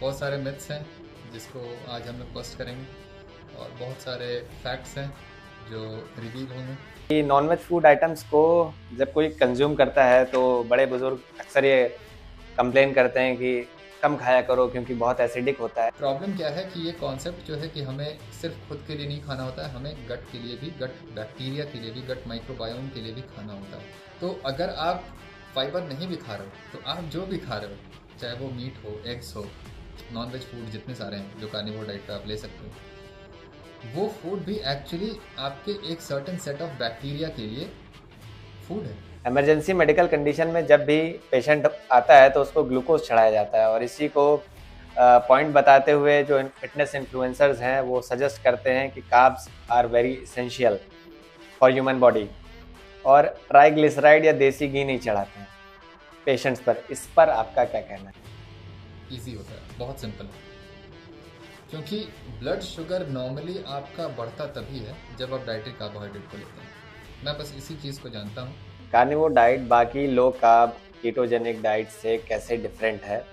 बहुत सारे मिथ्स हैं जिसको आज हम लोग बस्ट करेंगे और बहुत सारे फैक्ट्स हैं जो रिवील होंगे। कि नॉनवेज फूड आइटम्स को जब कोई कंज्यूम करता है तो बड़े बुजुर्ग अक्सर ये कंप्लेन करते हैं कि कम खाया करो क्योंकि बहुत एसिडिक होता है। प्रॉब्लम क्या है कि ये कॉन्सेप्ट जो है कि हमें सिर्फ खुद के लिए नहीं खाना होता है, हमें गट के लिए भी, गट बैक्टीरिया के लिए भी, गट माइक्रोबायोम के लिए भी खाना होता है। तो अगर आप फाइबर नहीं भी खा रहे हो तो आप जो भी खा रहे हो, चाहे वो मीट हो, एग्स हो, नॉन-वेज फूड जितने सारे हैं जो कार्निवोर डाइट पे आप ले सकते हो, वो फूड भी एक्चुअली आपके एक सर्टेन सेट ऑफ बैक्टीरिया के लिए फूड है। इमरजेंसी मेडिकल कंडीशन में जब भी पेशेंट आता है तो उसको ग्लूकोज चढ़ाया जाता है और इसी को पॉइंट बताते हुए जो फिटनेस इन्फ्लुएंसर्स हैं वो सजेस्ट करते हैं कि carbs are very essential for human body और ट्राइग्लिसराइड या देसी घी नहीं चढ़ाते हैं पेशेंट्स पर। इस पर आपका क्या कहना है? ईजी होता है, बहुत सिंपल है, क्योंकि ब्लड शुगर नॉर्मली आपका बढ़ता तभी है जब आप डाइटरी कार्बोहाइड्रेट को लेते हैं। मैं बस इसी चीज़ को जानता हूँ। कार्निवोर डाइट बाकी लो कार्ब कीटोजेनिक डाइट से कैसे डिफरेंट है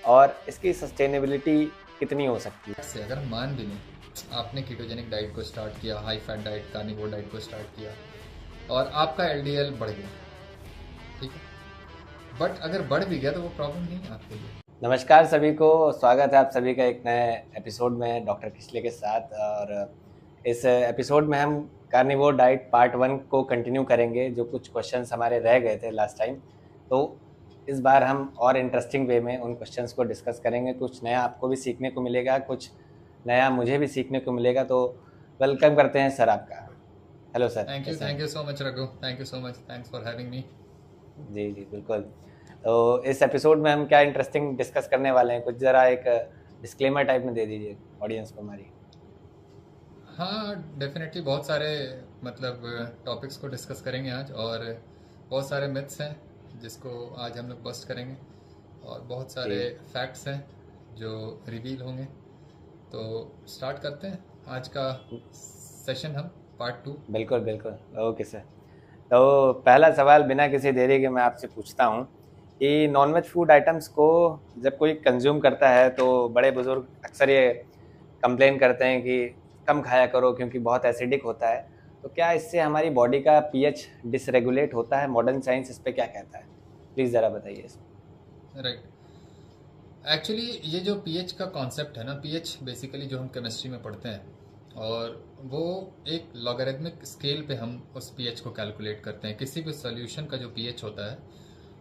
और इसकी सस्टेनेबिलिटी कितनी हो सकती है? से अगर हम मान भी लें आपने कीटोजेनिक डाइट को स्टार्ट किया, high fat diet, carnivore diet को स्टार्ट किया और आपका एलडीएल बढ़ गया, ठीक है, बट अगर बढ़ भी गया तो वो प्रॉब्लम नहीं है आपके लिए। नमस्कार सभी को, स्वागत है आप सभी का एक नए एपिसोड में डॉक्टर खिचले के साथ। और इस एपिसोड में हम कार्निवोर डाइट पार्ट 1 को कंटिन्यू करेंगे। जो कुछ क्वेश्चंस हमारे रह गए थे लास्ट टाइम, तो इस बार हम और इंटरेस्टिंग वे में उन क्वेश्चंस को डिस्कस करेंगे। कुछ नया आपको भी सीखने को मिलेगा, कुछ नया मुझे भी सीखने को मिलेगा। तो वेलकम करते हैं सर आपका। Hello sir. Thank you so much Raghu, thank you so much, thanks for having me. जी जी बिल्कुल। तो इस एपिसोड में हम क्या इंटरेस्टिंग डिस्कस करने वाले हैं, कुछ ज़रा एक डिस्क्लेमर टाइप में दे दीजिए ऑडियंस को हमारी। हाँ डेफिनेटली, बहुत सारे मतलब टॉपिक्स को डिस्कस करेंगे आज और बहुत सारे मिथ्स हैं जिसको आज हम लोग बस्ट करेंगे और बहुत सारे फैक्ट्स हैं जो रिवील होंगे। तो स्टार्ट करते हैं आज का सेशन हम पार्ट 2। बिल्कुल बिल्कुल, ओके सर। तो पहला सवाल बिना किसी देरी के मैं आपसे पूछता हूँ कि नॉनवेज फूड आइटम्स को जब कोई कंज्यूम करता है तो बड़े बुजुर्ग अक्सर ये कंप्लेन करते हैं कि कम खाया करो क्योंकि बहुत एसिडिक होता है। तो क्या इससे हमारी बॉडी का पीएच डिसरेगुलेट होता है? मॉडर्न साइंस इस पे क्या कहता है? प्लीज़ ज़रा बताइए इसमें। राइट, एक्चुअली ये जो पीएच का कॉन्सेप्ट है ना, पीएच बेसिकली जो हम केमिस्ट्री में पढ़ते हैं और वो एक लॉगरिथमिक स्केल पे हम उस पीएच को कैलकुलेट करते हैं। किसी भी सॉल्यूशन का जो पीएच होता है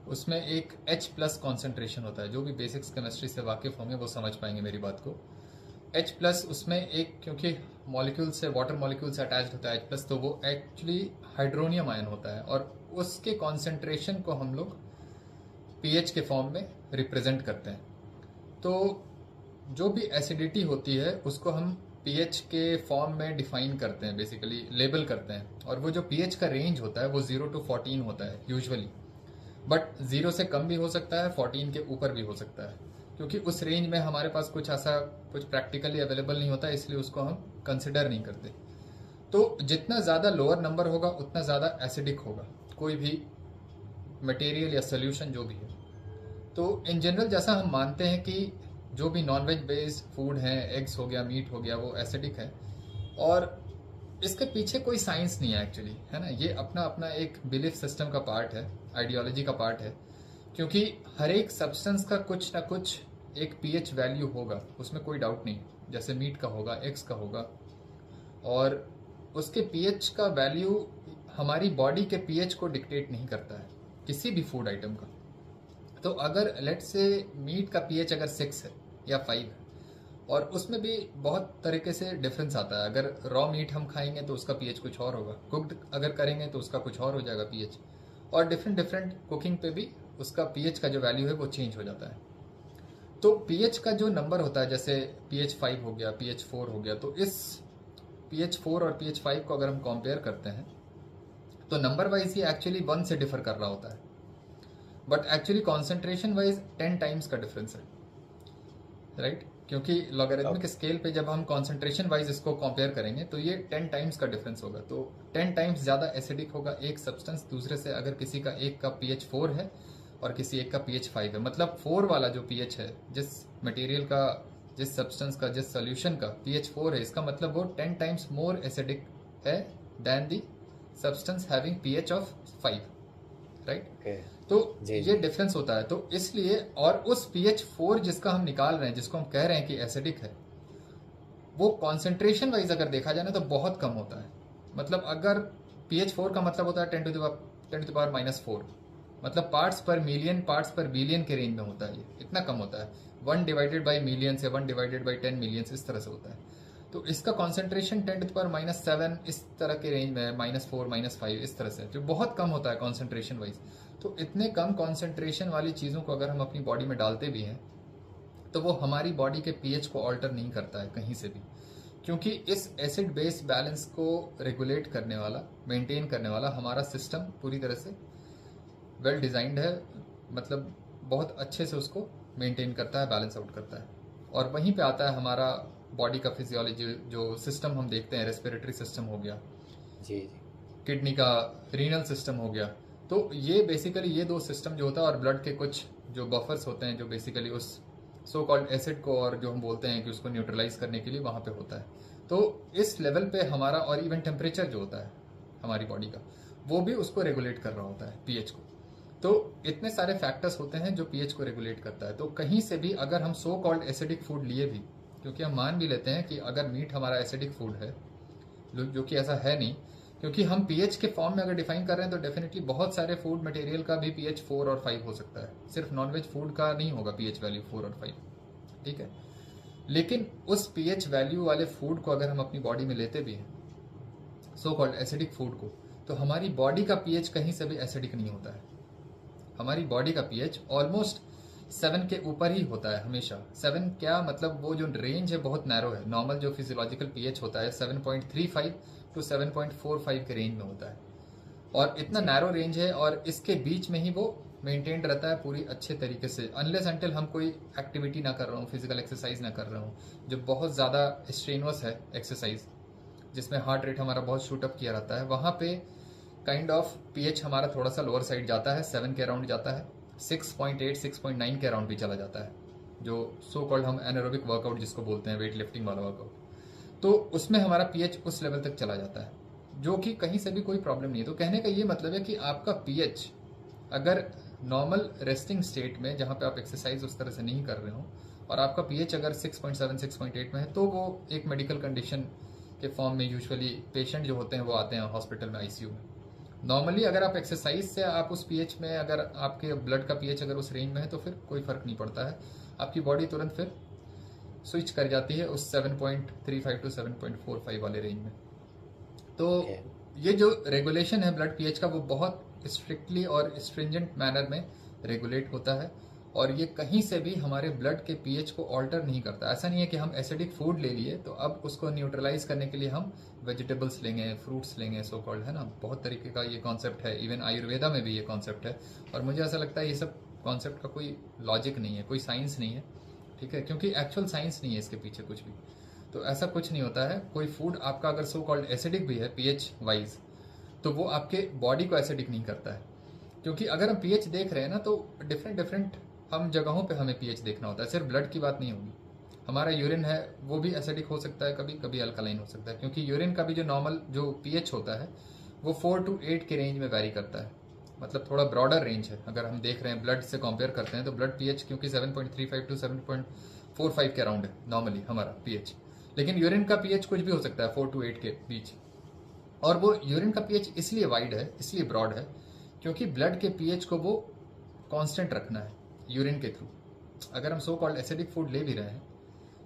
उसमें एक H+ कॉन्सेंट्रेशन होता है। जो भी बेसिक्स केमिस्ट्री से वाकिफ होंगे वो समझ पाएंगे मेरी बात को। H+ उसमें एक, क्योंकि मॉलिक्यूल से, वाटर मॉलिक्यूल से अटैच्ड होता है H+, तो वो एक्चुअली हाइड्रोनियम आयन होता है और उसके कॉन्सेंट्रेशन को हम लोग पीएच के फॉर्म में रिप्रेजेंट करते हैं। तो जो भी एसिडिटी होती है उसको हम पीएच के फॉर्म में डिफाइन करते हैं, बेसिकली लेबल करते हैं। और वो जो पीएच का रेंज होता है वो 0 to 14 होता है यूजुअली, बट 0 से कम भी हो सकता है, 14 के ऊपर भी हो सकता है, क्योंकि उस रेंज में हमारे पास कुछ ऐसा कुछ प्रैक्टिकली अवेलेबल नहीं होता, इसलिए उसको हम कंसिडर नहीं करते। तो जितना ज़्यादा लोअर नंबर होगा उतना ज़्यादा एसिडिक होगा कोई भी मटेरियल या सोल्यूशन जो भी है। तो इन जनरल जैसा हम मानते हैं कि जो भी नॉनवेज बेस्ड फूड है, एग्स हो गया, मीट हो गया, वो एसिडिक है और इसके पीछे कोई साइंस नहीं है एक्चुअली, है ना। ये अपना अपना एक बिलीफ सिस्टम का पार्ट है, आइडियोलॉजी का पार्ट है, क्योंकि हर एक सब्सटेंस का कुछ ना कुछ एक पीएच वैल्यू होगा, उसमें कोई डाउट नहीं। जैसे मीट का होगा, एग्स का होगा, और उसके पीएच का वैल्यू हमारी बॉडी के पीएच को डिक्टेट नहीं करता है किसी भी फूड आइटम का। तो अगर लेट से मीट का पीएच अगर 6 है या 5 है, और उसमें भी बहुत तरीके से डिफरेंस आता है। अगर रॉ मीट हम खाएंगे तो उसका पीएच कुछ और होगा, कुक्ड अगर करेंगे तो उसका कुछ और हो जाएगा पीएच, और डिफरेंट डिफरेंट कुकिंग पे भी उसका पीएच का जो वैल्यू है वो चेंज हो जाता है। तो पीएच का जो नंबर होता है, जैसे पीएच 5 हो गया, पीएच 4 हो गया, तो इस पीएच 4 और पीएच 5 को अगर हम कंपेयर करते हैं तो नंबर वाइज ये एक्चुअली 1 से डिफर कर रहा होता है, but actually concentration wise 10 times का डिफरेंस है, राइट। क्योंकि लॉगरिथमिक स्केल पे जब हम कॉन्सेंट्रेशन वाइज इसको कंपेयर करेंगे तो ये 10 टाइम्स का डिफरेंस होगा। तो 10 टाइम्स ज़्यादा एसिडिक होगा एक सब्सटेंस दूसरे से। अगर किसी का एक का पीएच 4 है और किसी एक का पीएच 5 है, मतलब 4 वाला जो पीएच है, जिस मटेरियल का, जिस सब्सटेंस का, जिस सोल्यूशन का पीएच 4 है, इसका मतलब वो 10 टाइम्स मोर एसिडिक है then the substance having pH of 5, right? तो ये डिफरेंस होता है। तो इसलिए, और उस पीएच 4 जिसका हम निकाल रहे हैं, जिसको हम कह रहे हैं कि एसिडिक है, वो कॉन्सेंट्रेशन वाइज अगर देखा जाए ना तो बहुत कम होता है। मतलब अगर पीएच 4 का मतलब होता है 10 टू द पावर -4, मतलब पार्ट्स पर मिलियन, पार्ट्स पर बिलियन के रेंज में होता है। ये इतना कम होता है, 1 डिवाइडेड बाई मिलियन से 1 डिवाइडेड बाई 10 मिलियन, इस तरह से होता है। तो इसका कॉन्सेंट्रेशन 10 टू द पावर -7 इस तरह के रेंज में है, -4 -5 इस तरह से, जो बहुत कम होता है कॉन्सेंट्रेशन वाइज। तो इतने कम कॉन्सेंट्रेशन वाली चीज़ों को अगर हम अपनी बॉडी में डालते भी हैं तो वो हमारी बॉडी के पीएच को ऑल्टर नहीं करता है कहीं से भी, क्योंकि इस एसिड बेस बैलेंस को रेगुलेट करने वाला, मेंटेन करने वाला हमारा सिस्टम पूरी तरह से वेल डिजाइंड है, मतलब बहुत अच्छे से उसको मेंटेन करता है, बैलेंस आउट करता है। और वहीं पे आता है हमारा बॉडी का फिजियोलॉजी, जो सिस्टम हम देखते हैं, रेस्पिरेटरी सिस्टम हो गया, जी, किडनी का रीनल सिस्टम हो गया। तो ये बेसिकली ये दो सिस्टम जो होता है, और ब्लड के कुछ जो बफर्स होते हैं जो बेसिकली उस सो कॉल्ड एसिड को, और जो हम बोलते हैं कि उसको न्यूट्रलाइज करने के लिए वहां पे होता है। तो इस लेवल पे हमारा, और इवन टेम्परेचर जो होता है हमारी बॉडी का, वो भी उसको रेगुलेट कर रहा होता है पीएच को। तो इतने सारे फैक्टर्स होते हैं जो पीएच को रेगुलेट करता है। तो कहीं से भी अगर हम सो कॉल्ड एसिडिक फूड लिए भी, क्योंकि हम मान भी लेते हैं कि अगर मीट हमारा एसिडिक फूड है, जो कि ऐसा है नहीं, क्योंकि हम पीएच के फॉर्म में अगर डिफाइन कर रहे हैं तो डेफिनेटली बहुत सारे फूड मटेरियल का भी पीएच 4 और 5 हो सकता है, सिर्फ नॉनवेज फूड का नहीं होगा पीएच वैल्यू 4 और 5, ठीक है। लेकिन उस पीएच वैल्यू वाले फूड को अगर हम अपनी बॉडी में लेते भी हैं, सो कॉल्ड एसिडिक फूड को, तो हमारी बॉडी का पीएच कहीं से भी एसिडिक नहीं होता है। हमारी बॉडी का पीएच ऑलमोस्ट 7 के ऊपर ही होता है हमेशा। 7 क्या मतलब, वो जो रेंज है बहुत नैरो है। नॉर्मल जो फिजियोलॉजिकल पीएच होता है 7.35 टू 7.45 के रेंज में होता है, और इतना नैरो रेंज है, और इसके बीच में ही वो मेंटेन्ड रहता है पूरी अच्छे तरीके से, अनलेस अंटिल हम कोई एक्टिविटी ना कर रहा हूँ, फिजिकल एक्सरसाइज ना कर रहा हूँ, जो बहुत ज़्यादा स्ट्रेनवस है एक्सरसाइज, जिसमें हार्ट रेट हमारा बहुत शूट अप किया रहता है, वहाँ पे काइंड ऑफ पीएच हमारा थोड़ा सा लोअर साइड जाता है, 7 के अराउंड जाता है, 6.8 6.9 के अराउंड भी चला जाता है, जो सो कॉल्ड हम एनारोबिक वर्कआउट जिसको बोलते हैं, वेट लिफ्टिंग वाला वर्कआउट। तो उसमें हमारा पीएच उस लेवल तक चला जाता है, जो कि कहीं से भी कोई प्रॉब्लम नहीं है। तो कहने का ये मतलब है कि आपका पीएच अगर नॉर्मल रेस्टिंग स्टेट में, जहाँ पे आप एक्सरसाइज उस तरह से नहीं कर रहे हो, और आपका पीएच अगर 6.7 6.8 में है, तो वो एक मेडिकल कंडीशन के फॉर्म में यूजुअली पेशेंट जो होते हैं वो आते हैं हॉस्पिटल में, आईसीयू में। नॉर्मली अगर आप एक्सरसाइज से आप उस पीएच में, अगर आपके ब्लड का पीएच अगर उस रेंज में है, तो फिर कोई फर्क नहीं पड़ता है, आपकी बॉडी तुरंत फिर स्विच कर जाती है उस 7.35 टू 7.45 वाले रेंज में। तो ये जो रेगुलेशन है ब्लड पीएच का, वो बहुत स्ट्रिक्टली और स्ट्रिंजेंट मैनर में रेगुलेट होता है, और ये कहीं से भी हमारे ब्लड के पीएच को ऑल्टर नहीं करता। ऐसा नहीं है कि हम एसिडिक फूड ले लिए तो अब उसको न्यूट्रलाइज करने के लिए हम वेजिटेबल्स लेंगे, फ्रूट्स लेंगे, सो कॉल्ड, है ना। बहुत तरीके का ये कॉन्सेप्ट है, इवन आयुर्वेदा में भी ये कॉन्सेप्ट है, और मुझे ऐसा लगता है ये सब कॉन्सेप्ट का कोई लॉजिक नहीं है, कोई साइंस नहीं है, ठीक है, क्योंकि एक्चुअल साइंस नहीं है इसके पीछे कुछ भी। तो ऐसा कुछ नहीं होता है। कोई फूड आपका अगर सो कॉल्ड एसिडिक भी है पीएच वाइज, तो वो आपके बॉडी को एसिडिक नहीं करता है, क्योंकि अगर हम पीएच देख रहे हैं ना, तो डिफरेंट हम जगहों पे हमें पीएच देखना होता है, सिर्फ ब्लड की बात नहीं होगी। हमारा यूरिन है वो भी एसिडिक हो सकता है, कभी कभी अल्कलाइन हो सकता है, क्योंकि यूरिन का भी जो नॉर्मल जो पीएच होता है वो 4 टू 8 के रेंज में वैरी करता है, मतलब थोड़ा ब्रॉडर रेंज है। अगर हम देख रहे हैं ब्लड से कंपेयर करते हैं तो ब्लड पीएच क्योंकि 7.35 टू 7.45 के अराउंड है नॉर्मली हमारा पीएच, लेकिन यूरिन का पीएच कुछ भी हो सकता है 4 टू 8 के बीच। और वो यूरिन का पीएच इसलिए वाइड है, इसलिए ब्रॉड है, क्योंकि ब्लड के पीएच को वो कांस्टेंट रखना है यूरिन के थ्रू। अगर हम सो कॉल्ड एसिडिक फूड ले भी रहे हैं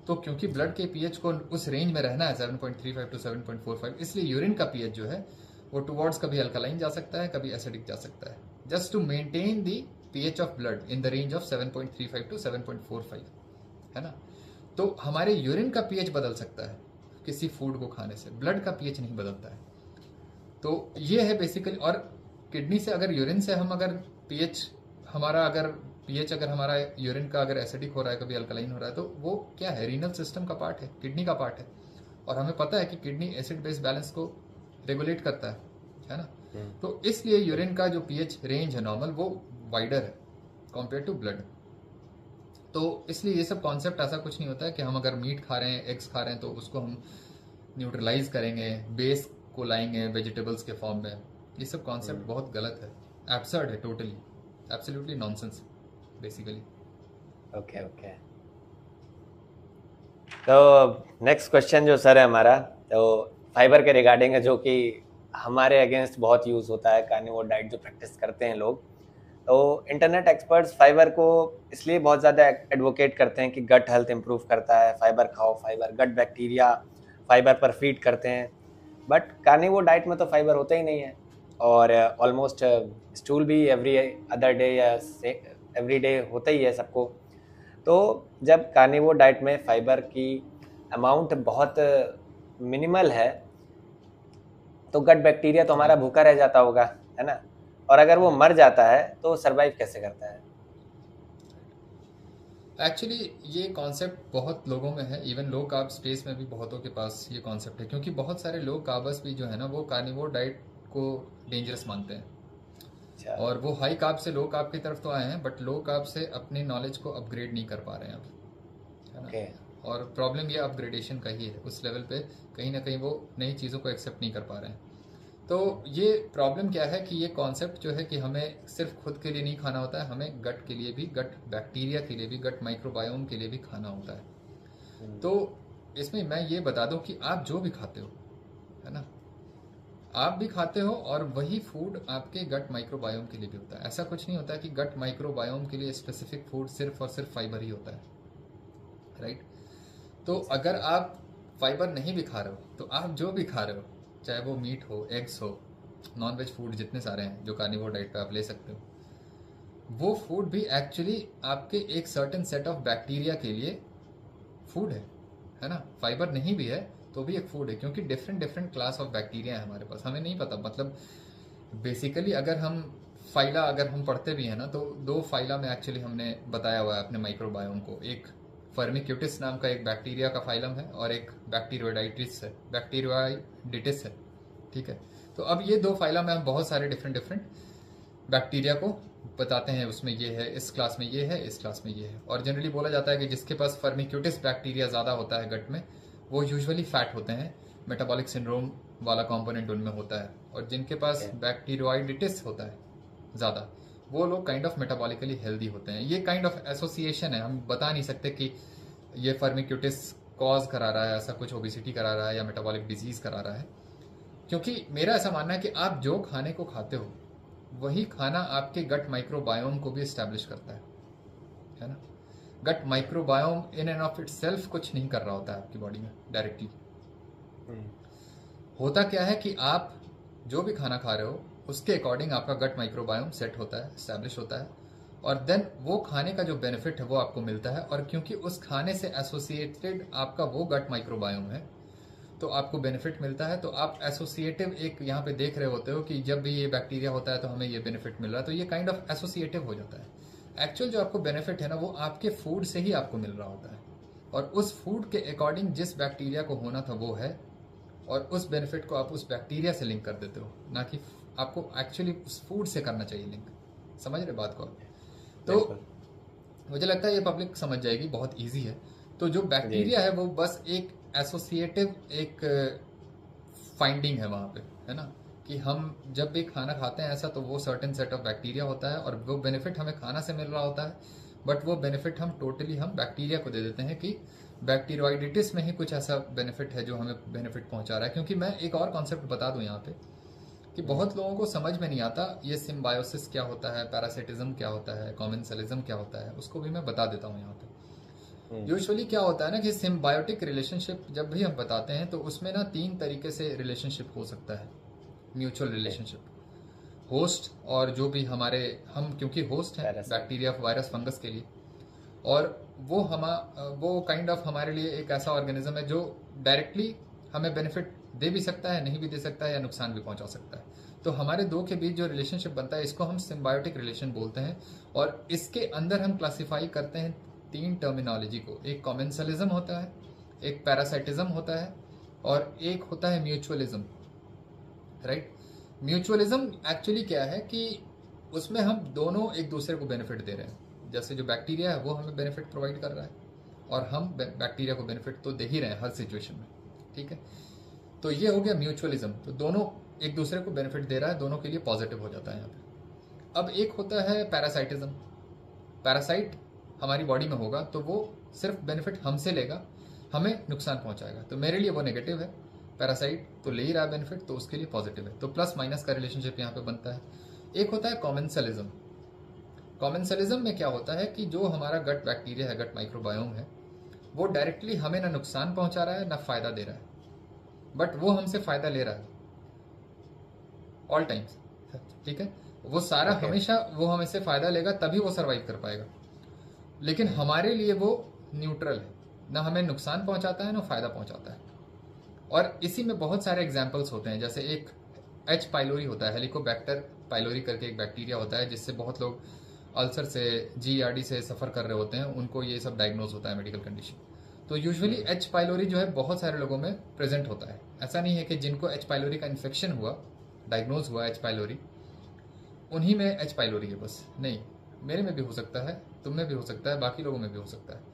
तो क्योंकि ब्लड के पीएच को उस रेंज में रहना है 7.35 टू 7.45, इसलिए यूरिन का पीएच जो है वो टुवर्ड्स कभी अल्कलाइन जा सकता है, कभी एसिडिक जा सकता है, just to maintain the pH of blood in the range of 7.35 to 7.45, है ना। तो हमारे यूरिन का पीएच बदल सकता है किसी फूड को खाने से, ब्लड का पीएच नहीं बदलता है। तो ये है बेसिकली। और किडनी से अगर यूरिन से हम अगर पीएच अगर हमारा यूरिन का अगर एसिडिक हो रहा है, कभी अल्कलाइन हो रहा है, तो वो क्या है, रीनल सिस्टम का पार्ट है, किडनी का पार्ट है, और हमें पता है कि किडनी एसिड बेस बैलेंस को रेगुलेट करता है ना। तो इसलिए यूरिन का जो पीएच रेंज है नॉर्मल वो वाइडर है, कंपेयर टू ब्लड। तो इसलिए ये सब कॉन्सेप्ट ऐसा कुछ नहीं होता है कि हम अगर मीट खा रहे हैं, एग्स खा रहे हैं, तो उसको हम न्यूट्रलाइज करेंगे, बेस को लाएंगे वेजिटेबल्स के फॉर्म में। ये सब कॉन्सेप्ट बहुत गलत है, एब्सर्ड है, totally absolutely nonsense basically. Okay okay. तो नेक्स्ट क्वेश्चन जो सर है हमारा, तो फाइबर के रिगार्डिंग है, जो कि हमारे अगेंस्ट बहुत यूज़ होता है कार्निवोर डाइट जो प्रैक्टिस करते हैं लोग। तो इंटरनेट एक्सपर्ट्स फाइबर को इसलिए बहुत ज़्यादा एडवोकेट करते हैं कि गट हेल्थ इंप्रूव करता है, फाइबर खाओ, फाइबर गट बैक्टीरिया फाइबर पर फीड करते हैं। बट कार्निवोर डाइट में तो फाइबर होता ही नहीं है, और ऑलमोस्ट स्टूल भी एवरी अदर डे या एवरी डे होता ही है सबको। तो जब कार्निवोर डाइट में फाइबर की अमाउंट बहुत मिनिमल है, तो गट बैक्टीरिया तो हमारा भूखा रह जाता होगा, है ना? और अगर वो मर जाता है तो सर्वाइव कैसे करता है? एक्चुअली ये कॉन्सेप्ट बहुत लोगों में है, इवन लो कार्ब स्पेस में भी बहुतों के पास ये कॉन्सेप्ट है, क्योंकि बहुत सारे लो कार्बर्स भी जो है ना वो कार्निवोर डाइट को डेंजरस मानते हैं। अच्छा। और वो हाई कार्ब से लो कार्ब की तरफ तो आए हैं, बट लो कार्ब से अपनी नॉलेज को अपग्रेड नहीं कर पा रहे हैं अब, है ना? ओके। और प्रॉब्लम ये अपग्रेडेशन का ही है, उस लेवल पे कहीं ना कहीं वो नई चीज़ों को एक्सेप्ट नहीं कर पा रहे हैं। तो ये प्रॉब्लम क्या है कि ये कॉन्सेप्ट जो है कि हमें सिर्फ खुद के लिए नहीं खाना होता है, हमें गट के लिए भी, गट बैक्टीरिया के लिए भी, गट माइक्रोबायोम के लिए भी खाना होता है। तो इसमें मैं ये बता दूं कि आप जो भी खाते हो, है ना, आप भी खाते हो, और वही फूड आपके गट माइक्रोबायोम के लिए भी होता है। ऐसा कुछ नहीं होता कि गट माइक्रोबायोम के लिए स्पेसिफिक फूड सिर्फ और सिर्फ फाइबर ही होता है, राइट? तो अगर आप फाइबर नहीं भी खा रहे हो, तो आप जो भी खा रहे हो, चाहे वो मीट हो, एग्स हो, नॉन वेज फूड जितने सारे हैं जो कार्निवोर डाइट पे आप ले सकते हो, वो फूड भी एक्चुअली आपके एक सर्टेन सेट ऑफ बैक्टीरिया के लिए फूड है ना? फाइबर नहीं भी है तो भी एक फूड है, क्योंकि different different class of bacteria है हमारे पास, हमें नहीं पता। मतलब बेसिकली अगर हम फाइला अगर हम पढ़ते भी हैं ना, तो 2 फाइला में एक्चुअली हमने बताया हुआ है अपने माइक्रोबायोम को। एक फर्मिक्यूटिस नाम का एक बैक्टीरिया का फाइलम है, और एक बैक्टीरियोडाइटिस है, ठीक है? तो अब ये 2 फाइला में हम बहुत सारे डिफरेंट डिफरेंट बैक्टीरिया को बताते हैं, उसमें ये है, इस क्लास में ये है, इस क्लास में ये है। और जनरली बोला जाता है कि जिसके पास फर्मिक्यूटिस बैक्टीरिया ज़्यादा होता है गट में, वो यूजुअली फैट होते हैं, मेटाबॉलिक सिंड्रोम वाला कंपोनेंट उनमें होता है। और जिनके पास बैक्टीरियोइडिटिस होता है ज़्यादा, वो लोग काइंड ऑफ मेटाबॉलिकली हेल्दी होते हैं। ये काइंड ऑफ एसोसिएशन है, हम बता नहीं सकते कि ये फर्मिक्यूटिस कॉज करा रहा है, ऐसा कुछ ओबिसिटी करा रहा है या मेटाबॉलिक डिजीज करा रहा है। क्योंकि मेरा ऐसा मानना है कि आप जो खाने को खाते हो, वही खाना आपके गट माइक्रोबायोम को भी एस्टैब्लिश करता है ना? Gut microbiome in end of itself कुछ नहीं कर रहा होता है आपकी बॉडी में डायरेक्टली। होता क्या है कि आप जो भी खाना खा रहे हो, उसके अकॉर्डिंग आपका गट माइक्रोबायोम सेट होता है, एस्टैब्लिश होता है, और देन वो खाने का जो बेनिफिट है वो आपको मिलता है। और क्योंकि उस खाने से एसोसिएटेड आपका वो गट माइक्रोबायोम है, तो आपको बेनिफिट मिलता है। तो आप एसोसिएटिव एक यहाँ पे देख रहे होते हो कि जब भी ये बैक्टीरिया होता है तो हमें ये बेनिफिट मिल रहा है, तो ये काइंड ऑफ एसोसिएटिव हो जाता है। एक्चुअल जो आपको बेनिफिट है ना, वो आपके फूड से ही आपको मिल रहा होता है, और उस फूड के अकॉर्डिंग जिस बैक्टीरिया को होना था वो है, और उस बेनिफिट को आप उस बैक्टीरिया से लिंक कर देते हो, ना कि आपको एक्चुअली उस फूड से करना चाहिए लिंक। समझ रहे बात को? तो मुझे लगता है ये पब्लिक समझ जाएगी, बहुत इजी है। तो जो बैक्टीरिया है वो बस एक एसोसिएटिव एक फाइंडिंग है वहाँ पे, है ना, कि हम जब भी खाना खाते हैं ऐसा, तो वो सर्टेन सेट ऑफ बैक्टीरिया होता है, और वो बेनिफिट हमें खाना से मिल रहा होता है, बट वो बेनिफिट हम टोटली हम बैक्टीरिया को दे देते हैं कि बैक्टीरियोइडिटिस में ही कुछ ऐसा बेनिफिट है जो हमें बेनिफिट पहुंचा रहा है। क्योंकि मैं एक और कॉन्सेप्ट बता दूं यहाँ पे कि बहुत लोगों को समझ में नहीं आता ये सिम्बायोसिस क्या होता है, पैरासिटिज्म क्या होता है, कॉमेंसलिज्म क्या होता है, उसको भी मैं बता देता हूँ यहाँ पे। यूजुअली क्या होता है ना कि सिम्बायोटिक रिलेशनशिप जब भी हम बताते हैं, तो उसमें ना 3 तरीके से रिलेशनशिप हो सकता है। म्यूचुअल रिलेशनशिप, होस्ट और जो भी हमारे, हम क्योंकि होस्ट हैं बैक्टीरिया, वायरस, फंगस के लिए, और वो काइंड ऑफ हमारे लिए एक ऐसा ऑर्गेनिज्म है जो डायरेक्टली हमें बेनिफिट दे भी सकता है, नहीं भी दे सकता है, या नुकसान भी पहुंचा सकता है। तो हमारे 2 के बीच जो रिलेशनशिप बनता है, इसको हम सिम्बायोटिक रिलेशन बोलते हैं। और इसके अंदर हम क्लासिफाई करते हैं 3 टर्मिनोलॉजी को। एक कॉमेंसलिज्म होता है, एक पैरासाइटिज्म होता है, और एक होता है म्यूचुअलिज्म, राइट? म्यूचुअलिज्म एक्चुअली क्या है कि उसमें हम दोनों एक दूसरे को बेनिफिट दे रहे हैं। जैसे जो बैक्टीरिया है वो हमें बेनिफिट प्रोवाइड कर रहा है और हम बैक्टीरिया को बेनिफिट तो दे ही रहे हैं हर सिचुएशन में, ठीक है। तो ये हो गया म्यूचुअलिज्म, तो दोनों एक दूसरे को बेनिफिट दे रहा है, दोनों के लिए पॉजिटिव हो जाता है यहाँ पे। अब एक होता है पैरासाइटिज्म। पैरासाइट हमारी बॉडी में होगा तो वो सिर्फ बेनिफिट हमसे लेगा, हमें नुकसान पहुंचाएगा, तो मेरे लिए वो नेगेटिव है। पैरासाइट तो ले ही रहा है बेनिफिट, तो उसके लिए पॉजिटिव है, तो प्लस माइनस का रिलेशनशिप यहाँ पे बनता है। एक होता है कॉमेंसलिज्म। कॉमेंसलिज्म में क्या होता है कि जो हमारा गट बैक्टीरिया है, गट माइक्रोबायोम है, वो डायरेक्टली हमें ना नुकसान पहुंचा रहा है ना फायदा दे रहा है, बट वो हमसे फायदा ले रहा है ऑल टाइम्स, ठीक है। वो सारा हमेशा वो हमसे फायदा लेगा, तभी वो सरवाइव कर पाएगा। लेकिन हमारे लिए वो न्यूट्रल है, ना हमें नुकसान पहुंचाता है ना फायदा पहुंचाता है। और इसी में बहुत सारे एग्जाम्पल्स होते हैं, जैसे एक एच पाइलोरी होता है, हेलिकोबैक्टर पाइलोरी करके एक बैक्टीरिया होता है, जिससे बहुत लोग अल्सर से, GERD से सफ़र कर रहे होते हैं, उनको ये सब डायग्नोज होता है मेडिकल कंडीशन। तो यूजुअली एच पाइलोरी जो है बहुत सारे लोगों में प्रेजेंट होता है। ऐसा नहीं है कि जिनको एच पाइलोरी का इन्फेक्शन हुआ, डायग्नोज हुआ एच पाइलोरी, उन्हीं में एच पाइलोरी है बस, नहीं, मेरे में भी हो सकता है, तुम में भी हो सकता है, बाकी लोगों में भी हो सकता है।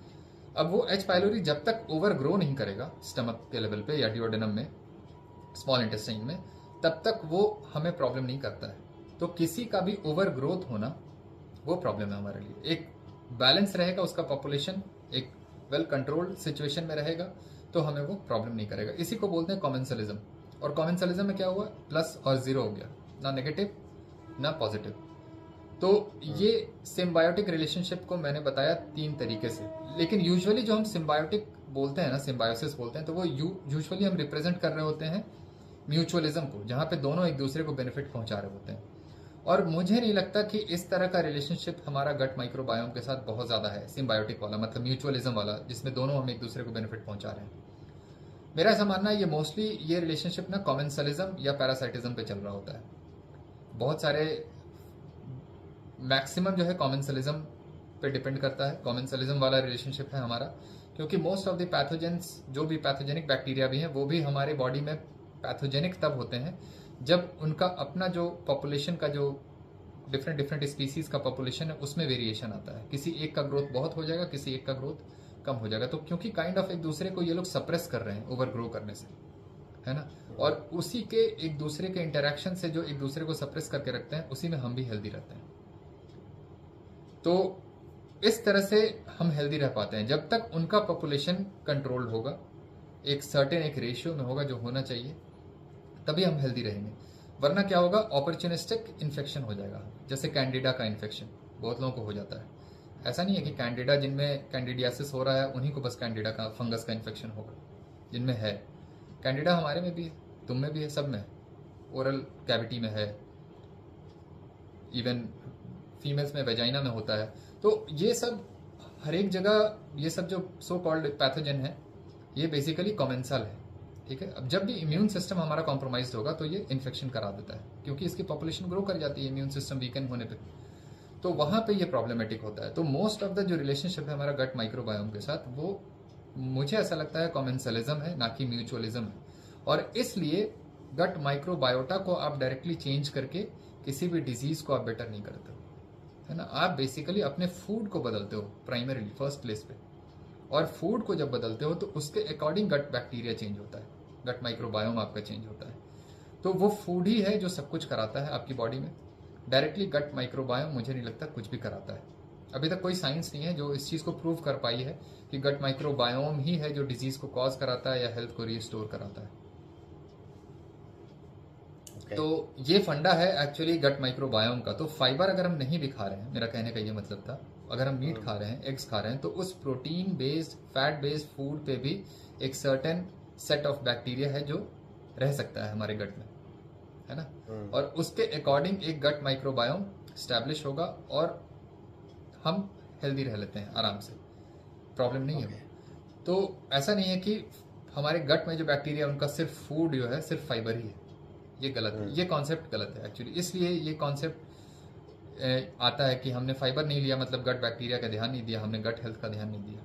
अब वो एच पाइलोरी जब तक ओवर ग्रो नहीं करेगा स्टमक के लेवल पे या डिओडेनम में, स्मॉल इंटेस्टाइन में, तब तक वो हमें प्रॉब्लम नहीं करता है। तो किसी का भी ओवर ग्रोथ होना वो प्रॉब्लम है हमारे लिए। एक बैलेंस रहेगा उसका पॉपुलेशन, एक वेल कंट्रोल्ड सिचुएशन में रहेगा, तो हमें वो प्रॉब्लम नहीं करेगा। इसी को बोलते हैं कॉमेंसलिज्म। और कॉमेंसलिज्म में क्या हुआ, प्लस और जीरो हो गया, ना नेगेटिव ना पॉजिटिव। तो ये सिम्बायोटिक रिलेशनशिप को मैंने बताया 3 तरीके से। लेकिन यूजुअली जो हम सिम्बायोटिक बोलते हैं ना, सिम्बायोसिस बोलते हैं, तो वो यूजुअली हम रिप्रेजेंट कर रहे होते हैं म्यूचुअलिज्म को, जहाँ पे दोनों एक दूसरे को बेनिफिट पहुंचा रहे होते हैं। और मुझे नहीं लगता कि इस तरह का रिलेशनशिप हमारा गट माइक्रोबायोम के साथ बहुत ज़्यादा है, सिम्बायोटिक वाला, मतलब म्यूचुअलिज्म वाला, जिसमें दोनों हम एक दूसरे को बेनिफिट पहुंचा रहे हैं। मेरा ऐसा मानना है ये मोस्टली ये रिलेशनशिप ना कॉमेंसलिज्म या पैरासाइटिज्म पे चल रहा होता है। बहुत सारे मैक्सिमम जो है कॉमेंसलिज्म पे डिपेंड करता है, कॉमेंसलिज्म वाला रिलेशनशिप है हमारा, क्योंकि मोस्ट ऑफ द पैथोजेंस, जो भी पैथोजेनिक बैक्टीरिया भी हैं, वो भी हमारे बॉडी में पैथोजेनिक तब होते हैं जब उनका अपना जो पॉपुलेशन का जो डिफरेंट स्पीसीज का पॉपुलेशन है उसमें वेरिएशन आता है। किसी एक का ग्रोथ बहुत हो जाएगा, किसी एक का ग्रोथ कम हो जाएगा। तो क्योंकि काइंड ऑफ एक दूसरे को ये लोग सप्रेस कर रहे हैं ओवर ग्रो करने से, है ना, और उसी के एक दूसरे के इंटरेक्शन से जो एक दूसरे को सप्रेस करके रखते हैं, उसी में हम भी हेल्दी रहते हैं। तो इस तरह से हम हेल्दी रह पाते हैं जब तक उनका पॉपुलेशन कंट्रोल होगा, एक सर्टेन एक रेशियो में होगा जो होना चाहिए, तभी हम हेल्दी रहेंगे। वरना क्या होगा, अपॉर्चुनिस्टिक इन्फेक्शन हो जाएगा। जैसे कैंडिडा का इन्फेक्शन बहुत लोगों को हो जाता है। ऐसा नहीं है कि कैंडिडा, जिनमें कैंडिडियासिस हो रहा है उन्हीं को बस कैंडिडा का फंगस का इन्फेक्शन होगा, जिनमें है कैंडिडा हमारे में भी है, तुम में भी है, सब में, ओरल कैविटी में है, इवन फीमेल्स में वेजाइना में होता है। तो ये सब हर एक जगह, ये सब जो सो कॉल्ड पैथोजन है, ये बेसिकली कॉमेंसल है, ठीक है। अब जब भी इम्यून सिस्टम हमारा कॉम्प्रोमाइज होगा तो ये इन्फेक्शन करा देता है, क्योंकि इसकी पॉपुलेशन ग्रो कर जाती है इम्यून सिस्टम वीकन होने पे, तो वहां पे ये प्रॉब्लमेटिक होता है। तो मोस्ट ऑफ द जो रिलेशनशिप है हमारा गट माइक्रोबायोम के साथ, वो मुझे ऐसा लगता है कॉमेंसलिज्म है, ना कि म्यूचुअलिज्म है। और इसलिए गट माइक्रोबायोटा को आप डायरेक्टली चेंज करके किसी भी डिजीज को आप बेटर नहीं करते हो, है ना। आप बेसिकली अपने फूड को बदलते हो प्राइमरीली, फर्स्ट प्लेस पे। और फूड को जब बदलते हो तो उसके अकॉर्डिंग गट बैक्टीरिया चेंज होता है, गट माइक्रोबायोम आपका चेंज होता है। तो वो फूड ही है जो सब कुछ कराता है आपकी बॉडी में। डायरेक्टली गट माइक्रोबायोम मुझे नहीं लगता कुछ भी कराता है। अभी तक कोई साइंस नहीं है जो इस चीज़ को प्रूव कर पाई है कि गट माइक्रोबायोम ही है जो डिजीज को कॉज कराता है या हेल्थ को रिस्टोर कराता है। तो ये फंडा है एक्चुअली गट माइक्रोबायोम का। तो फाइबर अगर हम नहीं भी खा रहे हैं, मेरा कहने का ये मतलब था, अगर हम मीट खा रहे हैं, एग्स खा रहे हैं, तो उस protein based, fat based food पे भी एक सर्टेन सेट ऑफ बैक्टीरिया है जो रह सकता है हमारे गट में, है ना। और उसके अकॉर्डिंग एक गट माइक्रोबायोम स्टैब्लिश होगा और हम हेल्दी रह लेते हैं आराम से, प्रॉब्लम नहीं है। तो ऐसा नहीं है कि हमारे गट में जो बैक्टीरिया उनका सिर्फ फूड जो है सिर्फ फाइबर ही है, ये गलत है, ये कॉन्सेप्ट गलत है एक्चुअली। इसलिए ये कॉन्सेप्ट आता है कि हमने फाइबर नहीं लिया मतलब गट बैक्टीरिया का ध्यान नहीं दिया, हमने गट हेल्थ का ध्यान नहीं दिया,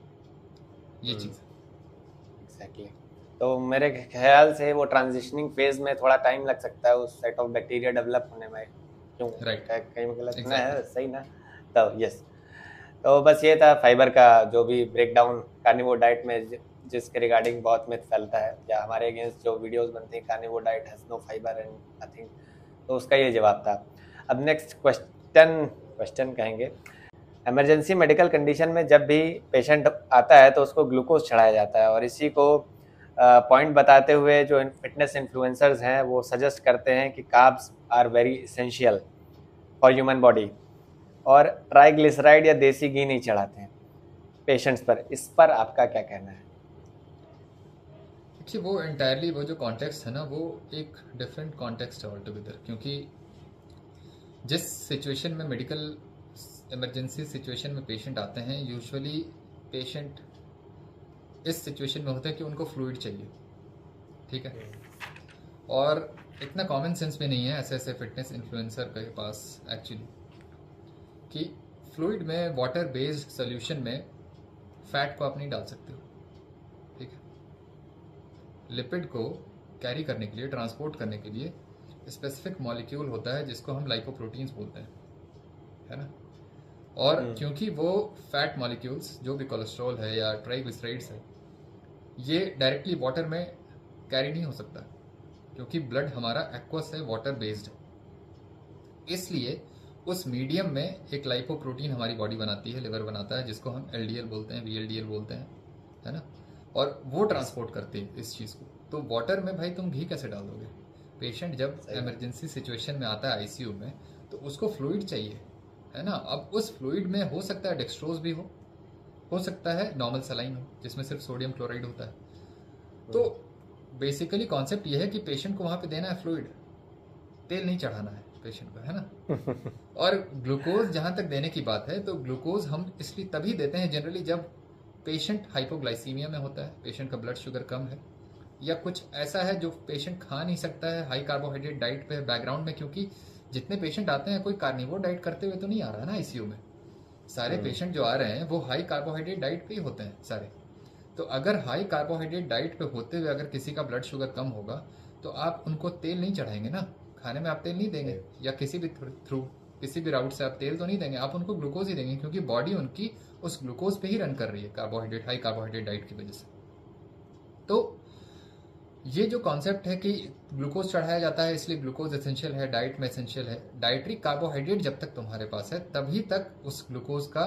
ये चीज़ एग्जैक्टली। तो मेरे ख्याल से वो ट्रांजिशनिंग फेज में थोड़ा टाइम लग सकता है उस सेट ऑफ बैक्टीरिया डेवलप होने में, क्यों? राइट, कहीं गलत ना है, सही ना? तो यस, तो बस ये था फाइबर का जो भी ब्रेकडाउन कार्निवोर डाइट में जिसके रिगार्डिंग बहुत मिथ फैलता है, या हमारे अगेंस्ट जो वीडियोस बनती हैं carnivore diet has no fibre and nothing, तो उसका ये जवाब था। अब नेक्स्ट क्वेश्चन कहेंगे, इमरजेंसी मेडिकल कंडीशन में जब भी पेशेंट आता है तो उसको ग्लूकोज चढ़ाया जाता है, और इसी को पॉइंट बताते हुए जो फिटनेस इन्फ्लुएंसर्स हैं वो सजेस्ट करते हैं कि carbs are very essential for human body, और ट्राइग्लिसराइड या देसी घी नहीं चढ़ाते हैं पेशेंट्स पर। इस पर आपका क्या कहना है? देखिए, वो एंटायरली वो जो कॉन्टेक्स्ट है ना, वो एक डिफरेंट कॉन्टेक्स्ट है ऑल टुगेदर। क्योंकि जिस सिचुएशन में मेडिकल इमरजेंसी सिचुएशन में पेशेंट आते हैं, यूजुअली पेशेंट इस सिचुएशन में होता है कि उनको फ्लूइड चाहिए, ठीक है। और इतना कॉमन सेंस भी नहीं है ऐसे ऐसे फिटनेस इन्फ्लुएंसर के पास एक्चुअली, कि फ्लूइड में वाटर बेस्ड सोल्यूशन में फैट को आप नहीं डाल सकते हो, ठीक है। लिपिड को कैरी करने के लिए, ट्रांसपोर्ट करने के लिए स्पेसिफिक मॉलिक्यूल होता है जिसको हम लाइपोप्रोटीन्स बोलते हैं, है ना। और क्योंकि वो फैट मॉलिक्यूल्स जो भी कोलेस्ट्रॉल है या ट्राइग्लिसराइड्स है, ये डायरेक्टली वाटर में कैरी नहीं हो सकता, क्योंकि ब्लड हमारा एक्वस है, वाटर बेस्ड है। इसलिए उस मीडियम में एक लाइपोप्रोटीन हमारी बॉडी बनाती है, लिवर बनाता है, जिसको हम एलडीएल बोलते हैं, वीएलडीएल बोलते हैं, है ना। और वो ट्रांसपोर्ट करते हैं इस चीज़ को। तो वाटर में भाई तुम घी कैसे डाल दोगे? पेशेंट जब इमरजेंसी सिचुएशन में आता है आईसीयू में, तो उसको फ्लूइड चाहिए, है ना। अब उस फ्लूइड में हो सकता है डेक्सट्रोज भी हो सकता है नॉर्मल सलाइन हो जिसमें सिर्फ सोडियम क्लोराइड होता है। तो बेसिकली कॉन्सेप्ट ये है कि पेशेंट को वहां पे देना है फ्लूइड, तेल नहीं चढ़ाना है पेशेंट को, है ना। और ग्लूकोज जहां तक देने की बात है, तो ग्लूकोज हम इसलिए तभी देते हैं जनरली जब पेशेंट हाइपोग्लाइसीमिया में होता है, पेशेंट का ब्लड शुगर कम है, या कुछ ऐसा है जो पेशेंट खा नहीं सकता है, हाई कार्बोहाइड्रेट डाइट पे बैकग्राउंड में। क्योंकि जितने पेशेंट आते हैं कोई कार्निवोर डाइट करते हुए तो नहीं आ रहा है ना आईसीयू में। सारे पेशेंट जो आ रहे हैं वो हाई कार्बोहाइड्रेट डाइट पे ही होते हैं सारे। तो अगर हाई कार्बोहाइड्रेट डाइट पे होते हुए अगर किसी का ब्लड शुगर कम होगा, तो आप उनको तेल नहीं चढ़ाएंगे ना, खाने में आप तेल नहीं देंगे, या किसी भी थ्रू किसी भी राउट से आप तेल तो नहीं देंगे, आप उनको ग्लूकोज ही देंगे, क्योंकि बॉडी उनकी उस ग्लूकोज पे ही रन कर रही है, कार्बोहाइड्रेट, हाई कार्बोहाइड्रेट डाइट की वजह से। तो ये जो कॉन्सेप्ट है कि ग्लूकोज चढ़ाया जाता है इसलिए ग्लूकोज एसेंशियल है, डाइट में एसेंशियल है, डाइटरी कार्बोहाइड्रेट जब तक तुम्हारे पास है तभी तक उस ग्लूकोज का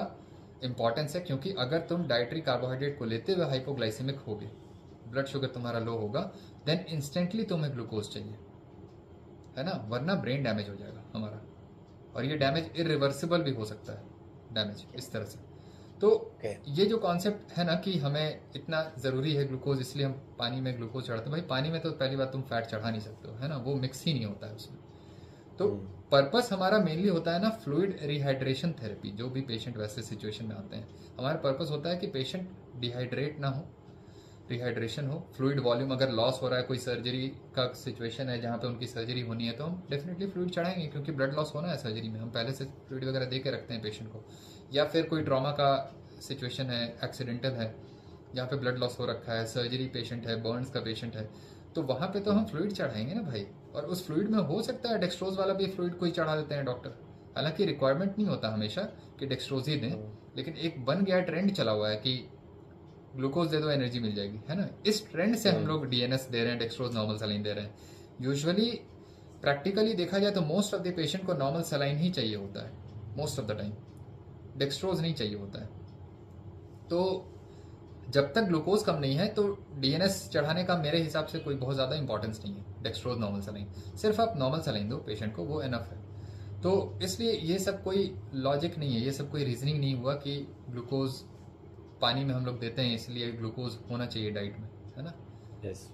इंपॉर्टेंस है। क्योंकि अगर तुम डाइटरी कार्बोहाइड्रेट को लेते हुए हाइपोग्लाइसेमिक होगे, ब्लड शुगर तुम्हारा लो होगा, देन इंस्टेंटली तुम्हें ग्लूकोज चाहिए, है ना, वरना ब्रेन डैमेज हो जाएगा हमारा। और ये डैमेज इरिवर्सिबल भी हो सकता है, डैमेज इस तरह से। तो ये जो कॉन्सेप्ट है ना कि हमें इतना ज़रूरी है ग्लूकोज, इसलिए हम पानी में ग्लूकोज चढ़ाते हैं। भाई पानी में तो पहली बात तुम फैट चढ़ा नहीं सकते हो, है ना, वो मिक्स ही नहीं होता है उसमें। तो पर्पस हमारा मेनली होता है ना फ्लूइड रिहाइड्रेशन थेरेपी। जो भी पेशेंट वैसे सिचुएशन में आते हैं, हमारा पर्पस होता है कि पेशेंट डिहाइड्रेट ना हो, रिहाइड्रेशन हो, फ्लूइड वॉल्यूम अगर लॉस हो रहा है, कोई सर्जरी का सिचुएशन है जहाँ पे उनकी सर्जरी होनी है, तो हम डेफिनेटली फ्लूइड चढ़ाएंगे, क्योंकि ब्लड लॉस होना है सर्जरी में, हम पहले से फ्लूइड वगैरह दे के रखते हैं पेशेंट को। या फिर कोई ट्रॉमा का सिचुएशन है, एक्सीडेंटल है, जहाँ पे ब्लड लॉस हो रखा है, सर्जरी पेशेंट है, बर्न्स का पेशेंट है, तो वहाँ पे तो हम फ्लूइड चढ़ाएंगे ना भाई। और उस फ्लूइड में हो सकता है डेक्सट्रोज वाला भी फ्लूइड कोई चढ़ा देते हैं डॉक्टर, हालांकि रिक्वायरमेंट नहीं होता हमेशा कि डेक्सट्रोज ही दें, लेकिन एक बन गया ट्रेंड चला हुआ है कि ग्लूकोज दे दो एनर्जी मिल जाएगी, है ना। इस ट्रेंड से हम लोग डीएनएस दे रहे हैं, डेक्सट्रोज नॉर्मल सलाइन दे रहे हैं। यूजुअली प्रैक्टिकली देखा जाए तो मोस्ट ऑफ द पेशेंट को नॉर्मल सलाइन ही चाहिए होता है, most of the time dextrose नहीं चाहिए होता है। तो जब तक ग्लूकोज कम नहीं है तो डीएनएस चढ़ाने का मेरे हिसाब से कोई बहुत ज़्यादा इंपॉर्टेंस नहीं है। डेक्सट्रोज नॉर्मल सलाइन, सिर्फ आप नॉर्मल सलाइन दो पेशेंट को, वो एनफ है। तो इसलिए ये सब कोई लॉजिक नहीं है, ये सब कोई रीजनिंग नहीं हुआ कि ग्लूकोज पानी में हम लोग देते हैं इसलिए ग्लूकोज होना चाहिए डाइट में, है ना। यस,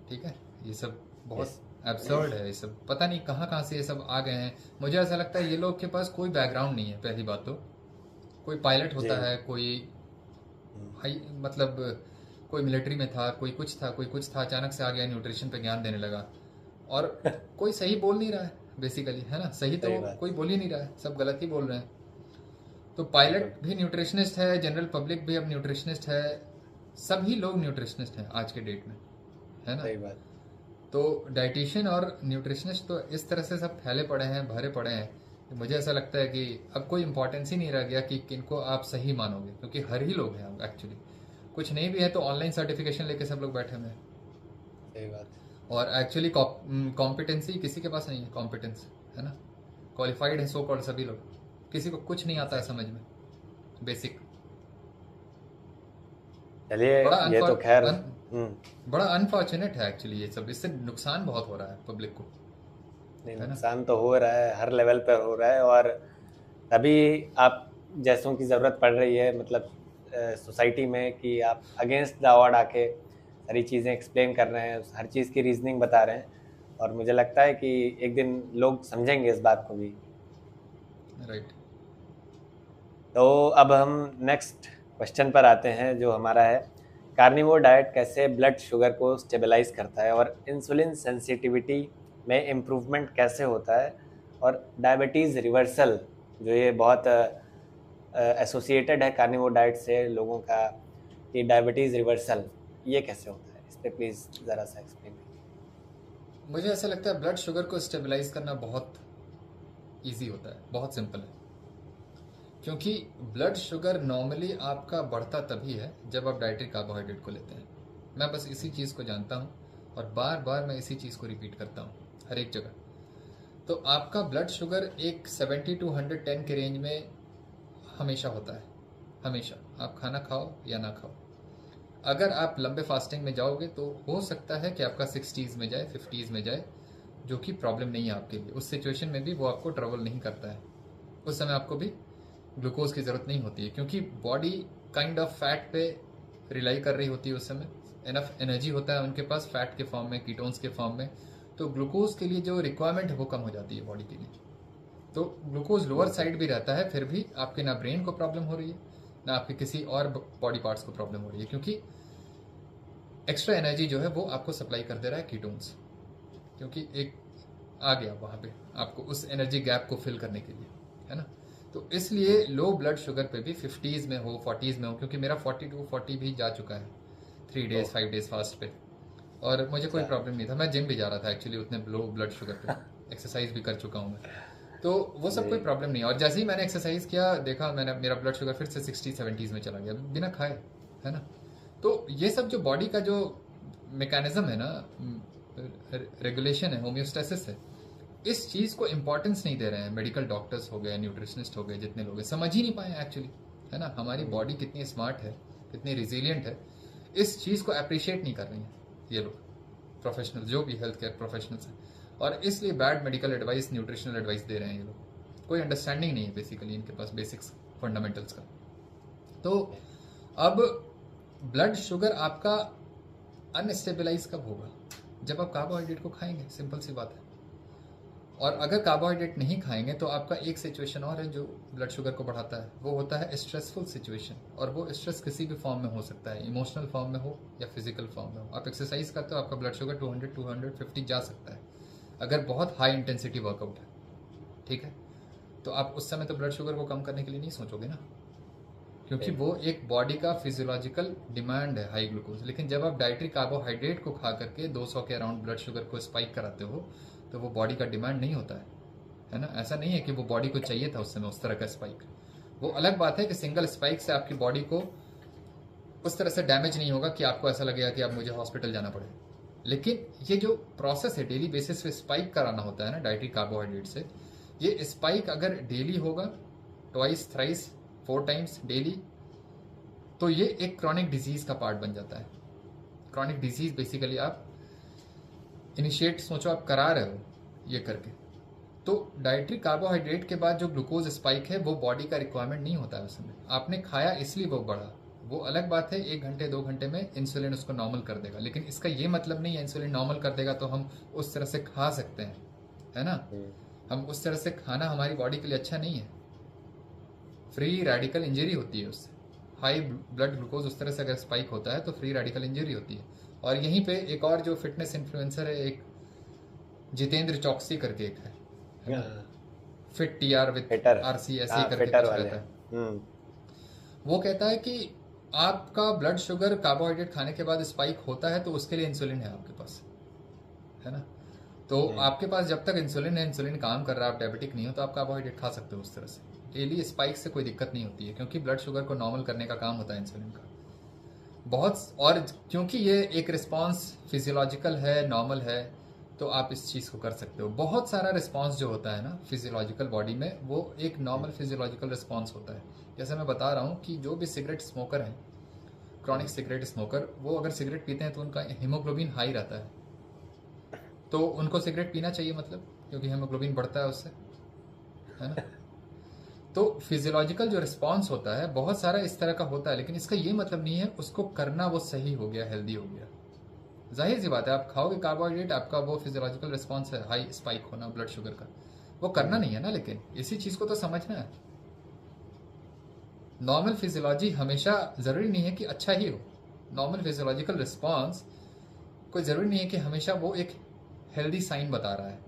ठीक है, ये सब बहुत एब्सर्ड है, ये सब पता नहीं कहाँ कहाँ से ये सब आ गए हैं। मुझे ऐसा लगता है ये लोग के पास कोई बैकग्राउंड नहीं है। पहली बात तो कोई पायलट होता है, कोई हाई मतलब कोई मिलिट्री में था, कोई कुछ था, कोई कुछ था, अचानक से आ गया न्यूट्रिशन पे ज्ञान देने लगा, और कोई सही बोल नहीं रहा है बेसिकली, है ना। सही तो कोई बोल ही नहीं रहा है, सब गलत ही बोल रहे हैं। तो पायलट भी न्यूट्रिशनिस्ट है, जनरल पब्लिक भी अब न्यूट्रिशनिस्ट है, सभी लोग न्यूट्रिशनिस्ट हैं आज के डेट में, है ना। सही बात। तो डाइटिशियन और न्यूट्रिशनिस्ट तो इस तरह से सब फैले पड़े हैं, भरे पड़े हैं, तो मुझे ऐसा लगता है कि अब कोई इम्पोर्टेंस ही नहीं रह गया कि किनको आप सही मानोगे, क्योंकि हर ही लोग हैं एक्चुअली। कुछ नहीं भी है तो ऑनलाइन सर्टिफिकेशन लेके सब लोग बैठे हुए हैं। सही बात। और एक्चुअली कॉम्पिटेंसी किसी के पास नहीं है, कॉम्पिटेंस है ना। क्वालिफाइड है सो कॉल्ड सभी लोग, किसी को कुछ नहीं आता है समझ में बेसिक। चलिए, बड़ा ये तो खैर बड़ा अनफॉर्चुनेट है एक्चुअली ये सब। इससे नुकसान बहुत हो रहा है पब्लिक को, नहीं, है ना। नुकसान तो हो रहा है, हर लेवल पर हो रहा है। और तभी आप जैसों की ज़रूरत पड़ रही है, मतलब सोसाइटी में, कि आप अगेंस्ट द ऑड आके सारी चीज़ें एक्सप्लेन कर रहे हैं, हर चीज़ की रीजनिंग बता रहे हैं। और मुझे लगता है कि एक दिन लोग समझेंगे इस बात को भी। राइट। तो अब हम नेक्स्ट क्वेश्चन पर आते हैं, जो हमारा है, कार्निवोर डाइट कैसे ब्लड शुगर को स्टेबलाइज करता है और इंसुलिन सेंसिटिविटी में इम्प्रूवमेंट कैसे होता है, और डायबिटीज़ रिवर्सल, जो ये बहुत एसोसिएटेड है कार्निवोर डाइट से लोगों का, कि डायबिटीज़ रिवर्सल ये कैसे होता है, इस पर प्लीज़ ज़रा सा एक्सप्लेन कीजिए। मुझे ऐसा लगता है ब्लड शुगर को स्टेबलाइज करना बहुत इजी होता है, बहुत सिंपल है। क्योंकि ब्लड शुगर नॉर्मली आपका बढ़ता तभी है जब आप डाइटरी कार्बोहाइड्रेट को लेते हैं। मैं बस इसी चीज़ को जानता हूँ और बार बार मैं इसी चीज़ को रिपीट करता हूँ हर एक जगह। तो आपका ब्लड शुगर एक 70 to 110 के रेंज में हमेशा होता है, हमेशा। आप खाना खाओ या ना खाओ, अगर आप लंबे फास्टिंग में जाओगे तो हो सकता है कि आपका 60s में जाए, 50s में जाए, जो कि प्रॉब्लम नहीं है आपके लिए। उस सिचुएशन में भी वो आपको ट्रबल नहीं करता है। उस समय आपको भी ग्लूकोज की ज़रूरत नहीं होती है, क्योंकि बॉडी काइंड ऑफ फैट पे रिलाई कर रही होती है उस समय। इनफ एनर्जी होता है उनके पास फैट के फॉर्म में, कीटोन्स के फॉर्म में। तो ग्लूकोज के लिए जो रिक्वायरमेंट है वो कम हो जाती है बॉडी के लिए। तो ग्लूकोज लोअर साइड भी रहता है, फिर भी आपके ना ब्रेन को प्रॉब्लम हो रही है ना आपके किसी और बॉडी पार्ट्स को प्रॉब्लम हो रही है, क्योंकि एक्स्ट्रा एनर्जी जो है वो आपको सप्लाई कर दे रहा है कीटोन्स, क्योंकि एक आ गया वहाँ पे आपको उस एनर्जी गैप को फिल करने के लिए, है ना। तो इसलिए लो ब्लड शुगर पे भी 50s में हो, 40s में हो, क्योंकि मेरा 40 to 40 भी जा चुका है 3 days 5 days फास्ट पे, और मुझे कोई प्रॉब्लम नहीं था। मैं जिम भी जा रहा था एक्चुअली उतने लो ब्लड शुगर पे, एक्सरसाइज भी कर चुका हूँ मैं, तो वो सब कोई प्रॉब्लम नहीं है। और जैसे ही मैंने एक्सरसाइज किया, देखा मैंने, मेरा ब्लड शुगर फिर से 60-70s में चला गया बिना खाए, है ना। तो ये सब जो बॉडी का जो मैकेनिज्म है ना, रेगुलेशन है, होम्योस्टेसिस है, इस चीज़ को इम्पोर्टेंस नहीं दे रहे हैं मेडिकल डॉक्टर्स हो गए, न्यूट्रिशनिस्ट हो गए, जितने लोग हैं, समझ ही नहीं पाए एक्चुअली, है ना। हमारी बॉडी कितनी स्मार्ट है, कितनी रिजिलियंट है, इस चीज़ को अप्रिशिएट नहीं कर रही हैं ये लोग, प्रोफेशनल जो भी हेल्थ केयर प्रोफेशनल्स हैं। और इसलिए bad medical advice, nutritional advice दे रहे हैं ये लोग। कोई अंडरस्टैंडिंग नहीं है बेसिकली इनके पास बेसिक्स फंडामेंटल्स का। तो अब ब्लड शुगर आपका अनस्टेबलाइज कब होगा? जब आप कार्बोहाइड्रेट को खाएंगे, सिंपल सी बात है। और अगर कार्बोहाइड्रेट नहीं खाएंगे तो आपका एक सिचुएशन और है जो ब्लड शुगर को बढ़ाता है, वो होता है स्ट्रेसफुल सिचुएशन। और वो स्ट्रेस किसी भी फॉर्म में हो सकता है, इमोशनल फॉर्म में हो या फिजिकल फॉर्म में हो। आप एक्सरसाइज करते हो, आपका ब्लड शुगर 200-250 जा सकता है, अगर बहुत हाई इंटेंसिटी वर्कआउट है, ठीक है। तो आप उस समय तो ब्लड शुगर को कम करने के लिए नहीं सोचोगे ना, क्योंकि वो एक बॉडी का फिजियोलॉजिकल डिमांड है हाई ग्लूकोज। लेकिन जब आप डाइटरी कार्बोहाइड्रेट को खा करके 200 के अराउंड ब्लड शुगर को स्पाइक कराते हो, तो वो बॉडी का डिमांड नहीं होता है ना। ऐसा नहीं है कि वो बॉडी को चाहिए था उस समय उस तरह का स्पाइक। वो अलग बात है कि सिंगल स्पाइक से आपकी बॉडी को उस तरह से डैमेज नहीं होगा कि आपको ऐसा लगेगा कि अब मुझे हॉस्पिटल जाना पड़े। लेकिन ये जो प्रोसेस है, डेली बेसिस पे स्पाइक कराना होता है ना डाइटरी कार्बोहाइड्रेट से, ये स्पाइक अगर डेली होगा, ट्वाइस, थ्राइस, 4 टाइम्स डेली, तो ये एक क्रॉनिक डिजीज का पार्ट बन जाता है। क्रॉनिक डिजीज बेसिकली आप इनिशिएट, सोचो आप करा रहे हो ये करके, तो डाइटरी कार्बोहाइड्रेट के बाद जो ग्लूकोज स्पाइक है वो बॉडी का रिक्वायरमेंट नहीं होता है उस समय। आपने खाया इसलिए वो बढ़ा, वो अलग बात है। 1 घंटे 2 घंटे में इंसुलिन उसको नॉर्मल कर देगा, लेकिन इसका ये मतलब नहीं है इंसुलिन नॉर्मल कर देगा तो हम उस तरह से खा सकते हैं, है ना। हम उस तरह से खाना हमारी बॉडी के लिए अच्छा नहीं है। फ्री रेडिकल इंजरी होती है उससे। हाई ब्लड ग्लूकोज उस तरह से अगर स्पाइक होता है तो फ्री रेडिकल इंजरी होती है। और यहीं पे एक और जो फिटनेस इन्फ्लुएंसर है, एक जितेंद्र चौकसी करके एक है, फिट TR विद RC ऐसे ही करके कुछ रहता है। वो कहता है कि आपका ब्लड शुगर कार्बोहाइड्रेट खाने के बाद स्पाइक होता है तो उसके लिए इंसुलिन है आपके पास, है ना। तो आपके पास जब तक इंसुलिन है, इंसुलिन काम कर रहा है, आप डायबिटिक नहीं हो, तो आप कार्बोहाइड्रेट खा सकते हो उस तरह से। डेली स्पाइक से कोई दिक्कत नहीं होती है, क्योंकि ब्लड शुगर को नॉर्मल करने का काम होता है इंसुलिन का। बहुत, और क्योंकि ये एक रिस्पांस फिजियोलॉजिकल है, नॉर्मल है, तो आप इस चीज़ को कर सकते हो। बहुत सारा रिस्पांस जो होता है ना फिजियोलॉजिकल बॉडी में, वो एक नॉर्मल फिजियोलॉजिकल रिस्पांस होता है। जैसे मैं बता रहा हूँ कि जो भी सिगरेट स्मोकर हैं, क्रॉनिक सिगरेट स्मोकर, वो अगर सिगरेट पीते हैं तो उनका हीमोग्लोबिन हाई रहता है, तो उनको सिगरेट पीना चाहिए, मतलब क्योंकि हीमोग्लोबिन बढ़ता है उससे, है ना। तो फिजियोलॉजिकल जो रिस्पांस होता है बहुत सारा इस तरह का होता है, लेकिन इसका ये मतलब नहीं है उसको करना वो सही हो गया, हेल्दी हो गया। जाहिर सी बात है, आप खाओगे कार्बोहाइड्रेट, आपका वो फिजियोलॉजिकल रिस्पांस है, हाई स्पाइक होना ब्लड शुगर का, वो करना नहीं है ना। लेकिन इसी चीज को तो समझना है। नॉर्मल फिजियोलॉजी हमेशा जरूरी नहीं है कि अच्छा ही हो। नॉर्मल फिजियोलॉजिकल रिस्पांस कोई जरूरी नहीं है कि हमेशा वो एक हेल्दी साइन बता रहा है।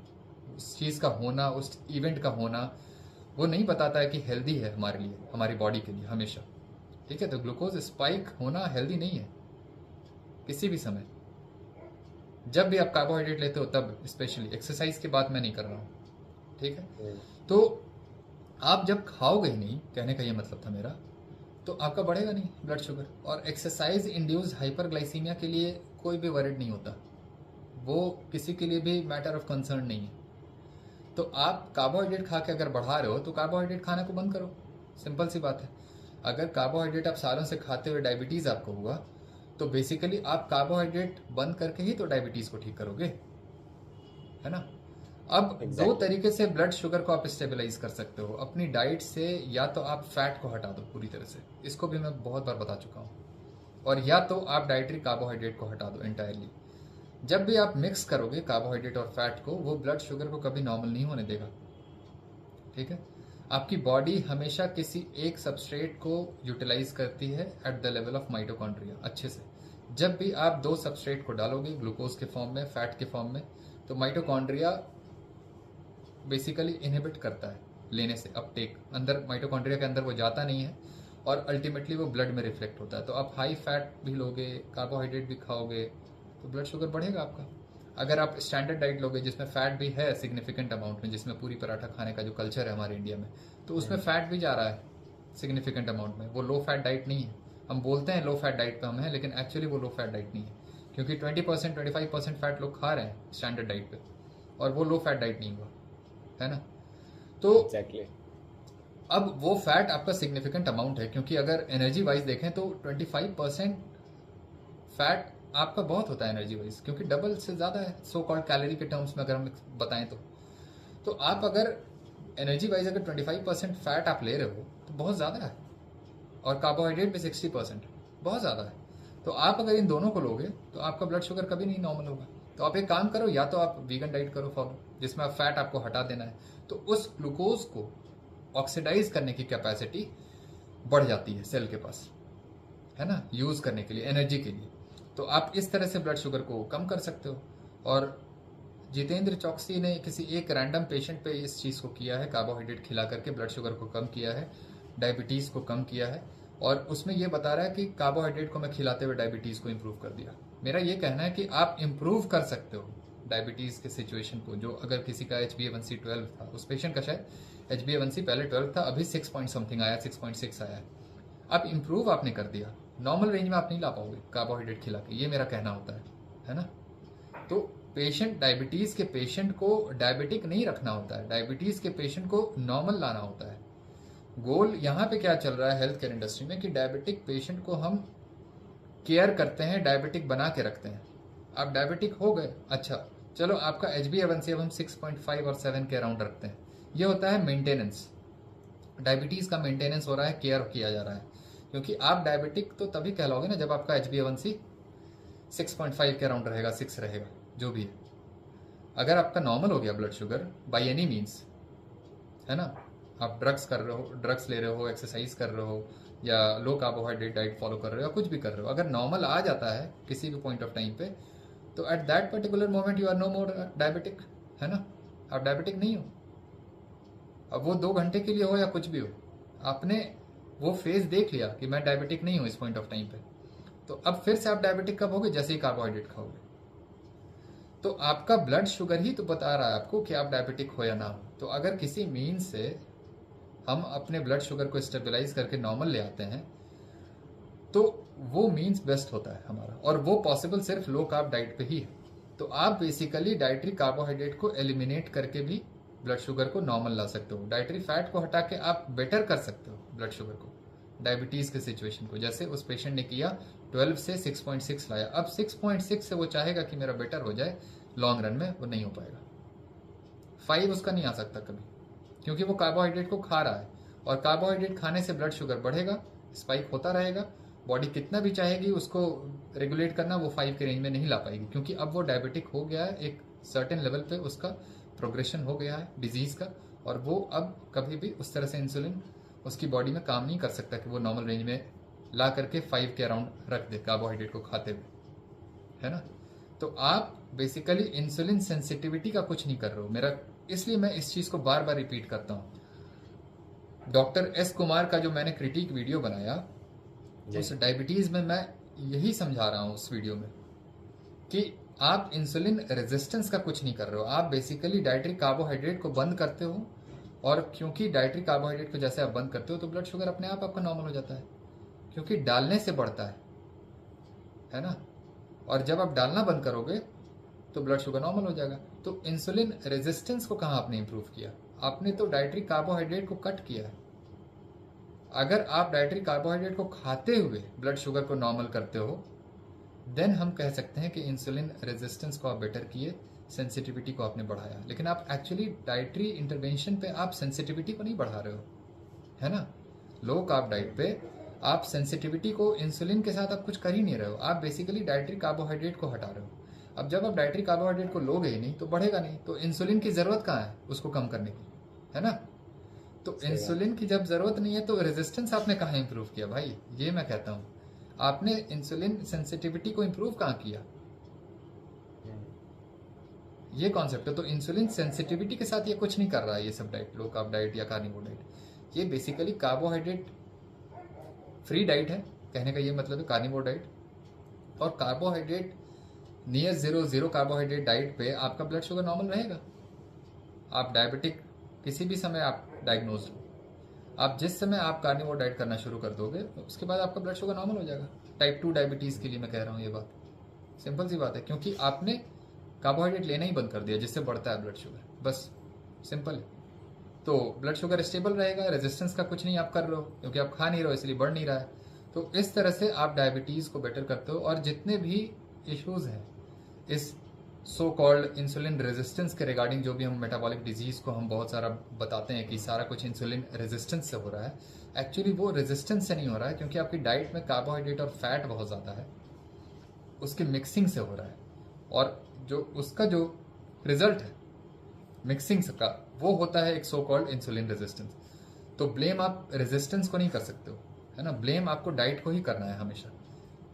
उस चीज का होना, उस इवेंट का होना, वो नहीं बताता है कि हेल्दी है हमारे लिए, हमारी बॉडी के लिए हमेशा। ठीक है, तो ग्लूकोज स्पाइक होना हेल्दी नहीं है किसी भी समय। जब भी आप कार्बोहाइड्रेट लेते हो तब, स्पेशली एक्सरसाइज की बात मैं नहीं कर रहा हूँ, ठीक है। तो आप जब खाओगे ही नहीं, कहने का ये मतलब था मेरा, तो आपका बढ़ेगा नहीं ब्लड शुगर। और एक्सरसाइज इंड्यूस हाइपरग्लाइसीमिया के लिए कोई भी वरिड नहीं होता, वो किसी के लिए भी मैटर ऑफ कंसर्न नहीं है। तो आप कार्बोहाइड्रेट खा के अगर बढ़ा रहे हो तो कार्बोहाइड्रेट खाने को बंद करो, सिंपल सी बात है। अगर कार्बोहाइड्रेट आप सालों से खाते हुए डायबिटीज आपको हुआ, तो बेसिकली आप कार्बोहाइड्रेट बंद करके ही तो डायबिटीज को ठीक करोगे, है ना। अब दो तरीके से ब्लड शुगर को आप स्टेबलाइज कर सकते हो अपनी डाइट से। या तो आप फैट को हटा दो पूरी तरह से, इसको भी मैं बहुत बार बता चुका हूँ, और या तो आप डाइटरी कार्बोहाइड्रेट को हटा दो एंटायरली। जब भी आप मिक्स करोगे कार्बोहाइड्रेट और फैट को, वो ब्लड शुगर को कभी नॉर्मल नहीं होने देगा, ठीक है। आपकी बॉडी हमेशा किसी एक सबस्ट्रेट को यूटिलाइज करती है at the level of mitochondria अच्छे से। जब भी आप दो सबस्ट्रेट को डालोगे, ग्लूकोज के फॉर्म में, फैट के फॉर्म में, तो माइटोकॉन्ड्रिया बेसिकली इनहिबिट करता है लेने से अपटेक। अंदर माइटोकॉन्ड्रिया के अंदर वो जाता नहीं है, और अल्टीमेटली वो ब्लड में रिफ्लेक्ट होता है। तो आप हाई फैट भी लोगे, कार्बोहाइड्रेट भी खाओगे, तो ब्लड शुगर बढ़ेगा आपका। अगर आप स्टैंडर्ड डाइट लोगे जिसमें फैट भी है सिग्निफिकेंट अमाउंट में, जिसमें पूरी पराठा खाने का जो कल्चर है हमारे इंडिया में, तो उसमें फैट भी जा रहा है सिग्निफिकेंट अमाउंट में, वो लो फैट डाइट नहीं है। हम बोलते हैं लो फैट डाइट पे हम हैं, लेकिन एक्चुअली वो लो फैट डाइट नहीं है, क्योंकि 20% 25% फैट लोग खा रहे हैं स्टैंडर्ड डाइट पे, और वो लो फैट डाइट नहीं हुआ, है ना। तो अब वो फैट आपका सिग्निफिकेंट अमाउंट है, क्योंकि अगर एनर्जी वाइज देखें तो 25% फैट आपका बहुत होता है एनर्जी वाइज, क्योंकि डबल से ज़्यादा है सो कॉल्ड कैलोरी के टर्म्स में अगर हम बताएं तो आप अगर एनर्जी वाइज अगर 25% फैट आप ले रहे हो तो बहुत ज़्यादा है, और कार्बोहाइड्रेट भी 60%, बहुत ज़्यादा है। तो आप अगर इन दोनों को लोगे तो आपका ब्लड शुगर कभी नहीं नॉर्मल होगा। तो आप एक काम करो, या तो आप वीगन डाइट करो फॉलो, जिसमें आप फैट आपको हटा देना है, तो उस ग्लूकोज को ऑक्सीडाइज करने की कैपेसिटी बढ़ जाती है सेल के पास, है ना, यूज करने के लिए, एनर्जी के लिए। तो आप इस तरह से ब्लड शुगर को कम कर सकते हो। और जितेंद्र चौकसी ने किसी एक रैंडम पेशेंट पे इस चीज़ को किया है, कार्बोहाइड्रेट खिला करके ब्लड शुगर को कम किया है, डायबिटीज़ को कम किया है, और उसमें ये बता रहा है कि कार्बोहाइड्रेट को मैं खिलाते हुए डायबिटीज़ को इम्प्रूव कर दिया। मेरा ये कहना है कि आप इम्प्रूव कर सकते हो डायबिटीज़ के सिचुएशन को। जो अगर किसी का HbA1c 12 था, उस पेशेंट का शायद HbA1c पहले 12 था, अभी 6 पॉइंट समथिंग आया, 6.6 आया है। अब इम्प्रूव आपने कर दिया, नॉर्मल रेंज में आप नहीं ला पाओगे कार्बोहाइड्रेट खिला के, ये मेरा कहना होता है ना। तो पेशेंट, डायबिटीज के पेशेंट को डायबिटिक नहीं रखना होता है, डायबिटीज के पेशेंट को नॉर्मल लाना होता है। गोल यहाँ पे क्या चल रहा है हेल्थ केयर इंडस्ट्री में, कि डायबिटिक पेशेंट को हम केयर करते हैं, डायबिटिक बना के रखते हैं। आप डायबिटिक हो गए, अच्छा चलो आपका HbA1c अब हम 6.5 और 7 के अराउंड रखते हैं। ये होता है मेंटेनेंस, डायबिटीज का मेंटेनेंस हो रहा है, केयर किया जा रहा है। क्योंकि आप डायबिटिक तो तभी कहलाओगे ना जब आपका HbA1c 6.5 के अराउंड रहेगा, 6 रहेगा, जो भी है। अगर आपका नॉर्मल हो गया blood sugar by any means, है ना, आप ड्रग्स कर रहे हो, ड्रग्स ले रहे हो, एक्सरसाइज कर रहे हो, या लो कार्बोहाइड्रेट डाइट फॉलो कर रहे हो, या कुछ भी कर रहे हो, अगर नॉर्मल आ जाता है किसी भी पॉइंट ऑफ टाइम पे, तो at that particular moment you are no more diabetic, है ना, आप डायबिटिक नहीं हो। अब वो 2 घंटे के लिए हो या कुछ भी हो, आपने वो फेज देख लिया कि मैं डायबिटिक नहीं हूं इस पॉइंट ऑफ टाइम पे, तो अब फिर से आप डायबिटिक कब होगे, जैसे ही कार्बोहाइड्रेट खाओगे। तो आपका ब्लड शुगर ही तो बता रहा है आपको कि आप डायबिटिक हो या ना हो। तो अगर किसी मीन्स से हम अपने ब्लड शुगर को स्टेबलाइज करके नॉर्मल ले आते हैं तो वो मीन्स बेस्ट होता है हमारा, और वो पॉसिबल सिर्फ लो कार्ब डाइट पे ही है। तो आप बेसिकली डाइटरी कार्बोहाइड्रेट को एलिमिनेट करके भी ब्लड शुगर को नॉर्मल ला सकते हो। डाइटरी फैट को हटा के आप बेटर कर सकते हो ब्लड शुगर को, डायबिटीज के सिचुएशन को, जैसे उस पेशेंट ने किया 12 से 6.6 लाया। अब 6.6 से वो चाहेगा कि मेरा बेटर हो जाए, लॉन्ग रन में वो नहीं हो पाएगा। 5 उसका नहीं आ सकता कभी, क्योंकि वो कार्बोहाइड्रेट को खा रहा है, और कार्बोहाइड्रेट खाने से ब्लड शुगर बढ़ेगा, स्पाइक होता रहेगा। बॉडी कितना भी चाहेगी उसको रेगुलेट करना, वो 5 के रेंज में नहीं ला पाएगी, क्योंकि अब वो डायबिटिक हो गया है, एक सर्टेन लेवल पे उसका प्रोग्रेशन हो गया है डिजीज का, और वो अब कभी भी उस तरह से इंसुलिन उसकी बॉडी में काम नहीं कर सकता कि वो नॉर्मल रेंज में ला करके 5 के अराउंड रख दे कार्बोहाइड्रेट को खाते हुए, है ना। तो आप बेसिकली इंसुलिन सेंसिटिविटी का कुछ नहीं कर रहे हो। मेरा इसलिए मैं इस चीज को बार बार रिपीट करता हूं। डॉक्टर एस कुमार का जो मैंने क्रिटिक वीडियो बनाया, उस डायबिटीज में मैं यही समझा रहा हूं उस वीडियो में कि आप इंसुलिन रेजिस्टेंस का कुछ नहीं कर रहे हो, आप बेसिकली डाइटरी कार्बोहाइड्रेट को बंद करते हो। और क्योंकि डाइटरी कार्बोहाइड्रेट को जैसे आप बंद करते हो तो ब्लड शुगर अपने आप आपका नॉर्मल हो जाता है, क्योंकि डालने से बढ़ता है ना। और जब आप डालना बंद करोगे तो ब्लड शुगर नॉर्मल हो जाएगा। तो इंसुलिन रेजिस्टेंस को कहाँ आपने इंप्रूव किया? आपने तो डाइटरी कार्बोहाइड्रेट को कट किया है। अगर आप डाइटरी कार्बोहाइड्रेट को खाते हुए ब्लड शुगर को नॉर्मल करते हो, देन हम कह सकते हैं कि इंसुलिन रेजिस्टेंस को आप बेटर किए, सेंसिटिविटी को आपने बढ़ाया। लेकिन आप एक्चुअली डाइटरी इंटरवेंशन पे आप सेंसिटिविटी को नहीं बढ़ा रहे हो, है ना। लो कार्ब डाइट पे आप सेंसिटिविटी को इंसुलिन के साथ आप कुछ कर ही नहीं रहे हो, आप बेसिकली डाइटरी कार्बोहाइड्रेट को हटा रहे हो। अब जब आप डाइटरी कार्बोहाइड्रेट को लोगे ही नहीं तो बढ़ेगा नहीं, तो इंसुलिन की जरूरत कहाँ है उसको कम करने की, है ना। तो इंसुलिन की जब जरूरत नहीं है तो रेजिस्टेंस आपने कहाँ इंप्रूव किया भाई? ये मैं कहता हूँ, आपने इंसुलिन सेंसिटिविटी को इंप्रूव कहाँ किया? ये कॉन्सेप्ट है। तो इंसुलिन सेंसिटिविटी के साथ ये कुछ नहीं कर रहा है ये सब डाइट, लो कार्ब डाइट या कार्निवोर डाइट। ये बेसिकली कार्बोहाइड्रेट फ्री डाइट है, कहने का ये मतलब है कार्निवोर डाइट। और carbohydrate near zero carbohydrate diet पे आपका ब्लड शुगर नॉर्मल रहेगा। आप डायबिटिक किसी भी समय आप डायग्नोज हो, आप जिस समय आप कार्निवोर डाइट करना शुरू कर दोगे उसके बाद आपका ब्लड शुगर नॉर्मल हो जाएगा। टाइप 2 डायबिटीज के लिए मैं कह रहा हूँ ये बात, सिंपल सी बात है, क्योंकि आपने कार्बोहाइड्रेट लेना ही बंद कर दिया जिससे बढ़ता है ब्लड शुगर, बस सिंपल है। तो ब्लड शुगर स्टेबल रहेगा, रेजिस्टेंस का कुछ नहीं आप कर रहे हो, क्योंकि आप खा नहीं रहे हो इसलिए बढ़ नहीं रहा है। तो इस तरह से आप डायबिटीज को बेटर करते हो। और जितने भी इश्यूज हैं इस सो कॉल्ड इंसुलिन रेजिस्टेंस के रिगार्डिंग, जो भी हम मेटाबॉलिक डिजीज को हम बहुत सारा बताते हैं कि सारा कुछ इंसुलिन रेजिस्टेंस से हो रहा है, एक्चुअली वो रेजिस्टेंस से नहीं हो रहा है, क्योंकि आपकी डाइट में कार्बोहाइड्रेट और फैट बहुत ज़्यादा है, उसकी मिक्सिंग से हो रहा है। और जो उसका जो रिजल्ट है मिक्सिंग का, वो होता है एक सो कॉल्ड इंसुलिन रेजिस्टेंस। तो ब्लेम आप रेजिस्टेंस को नहीं कर सकते हो, है ना। ब्लेम आपको डाइट को ही करना है हमेशा।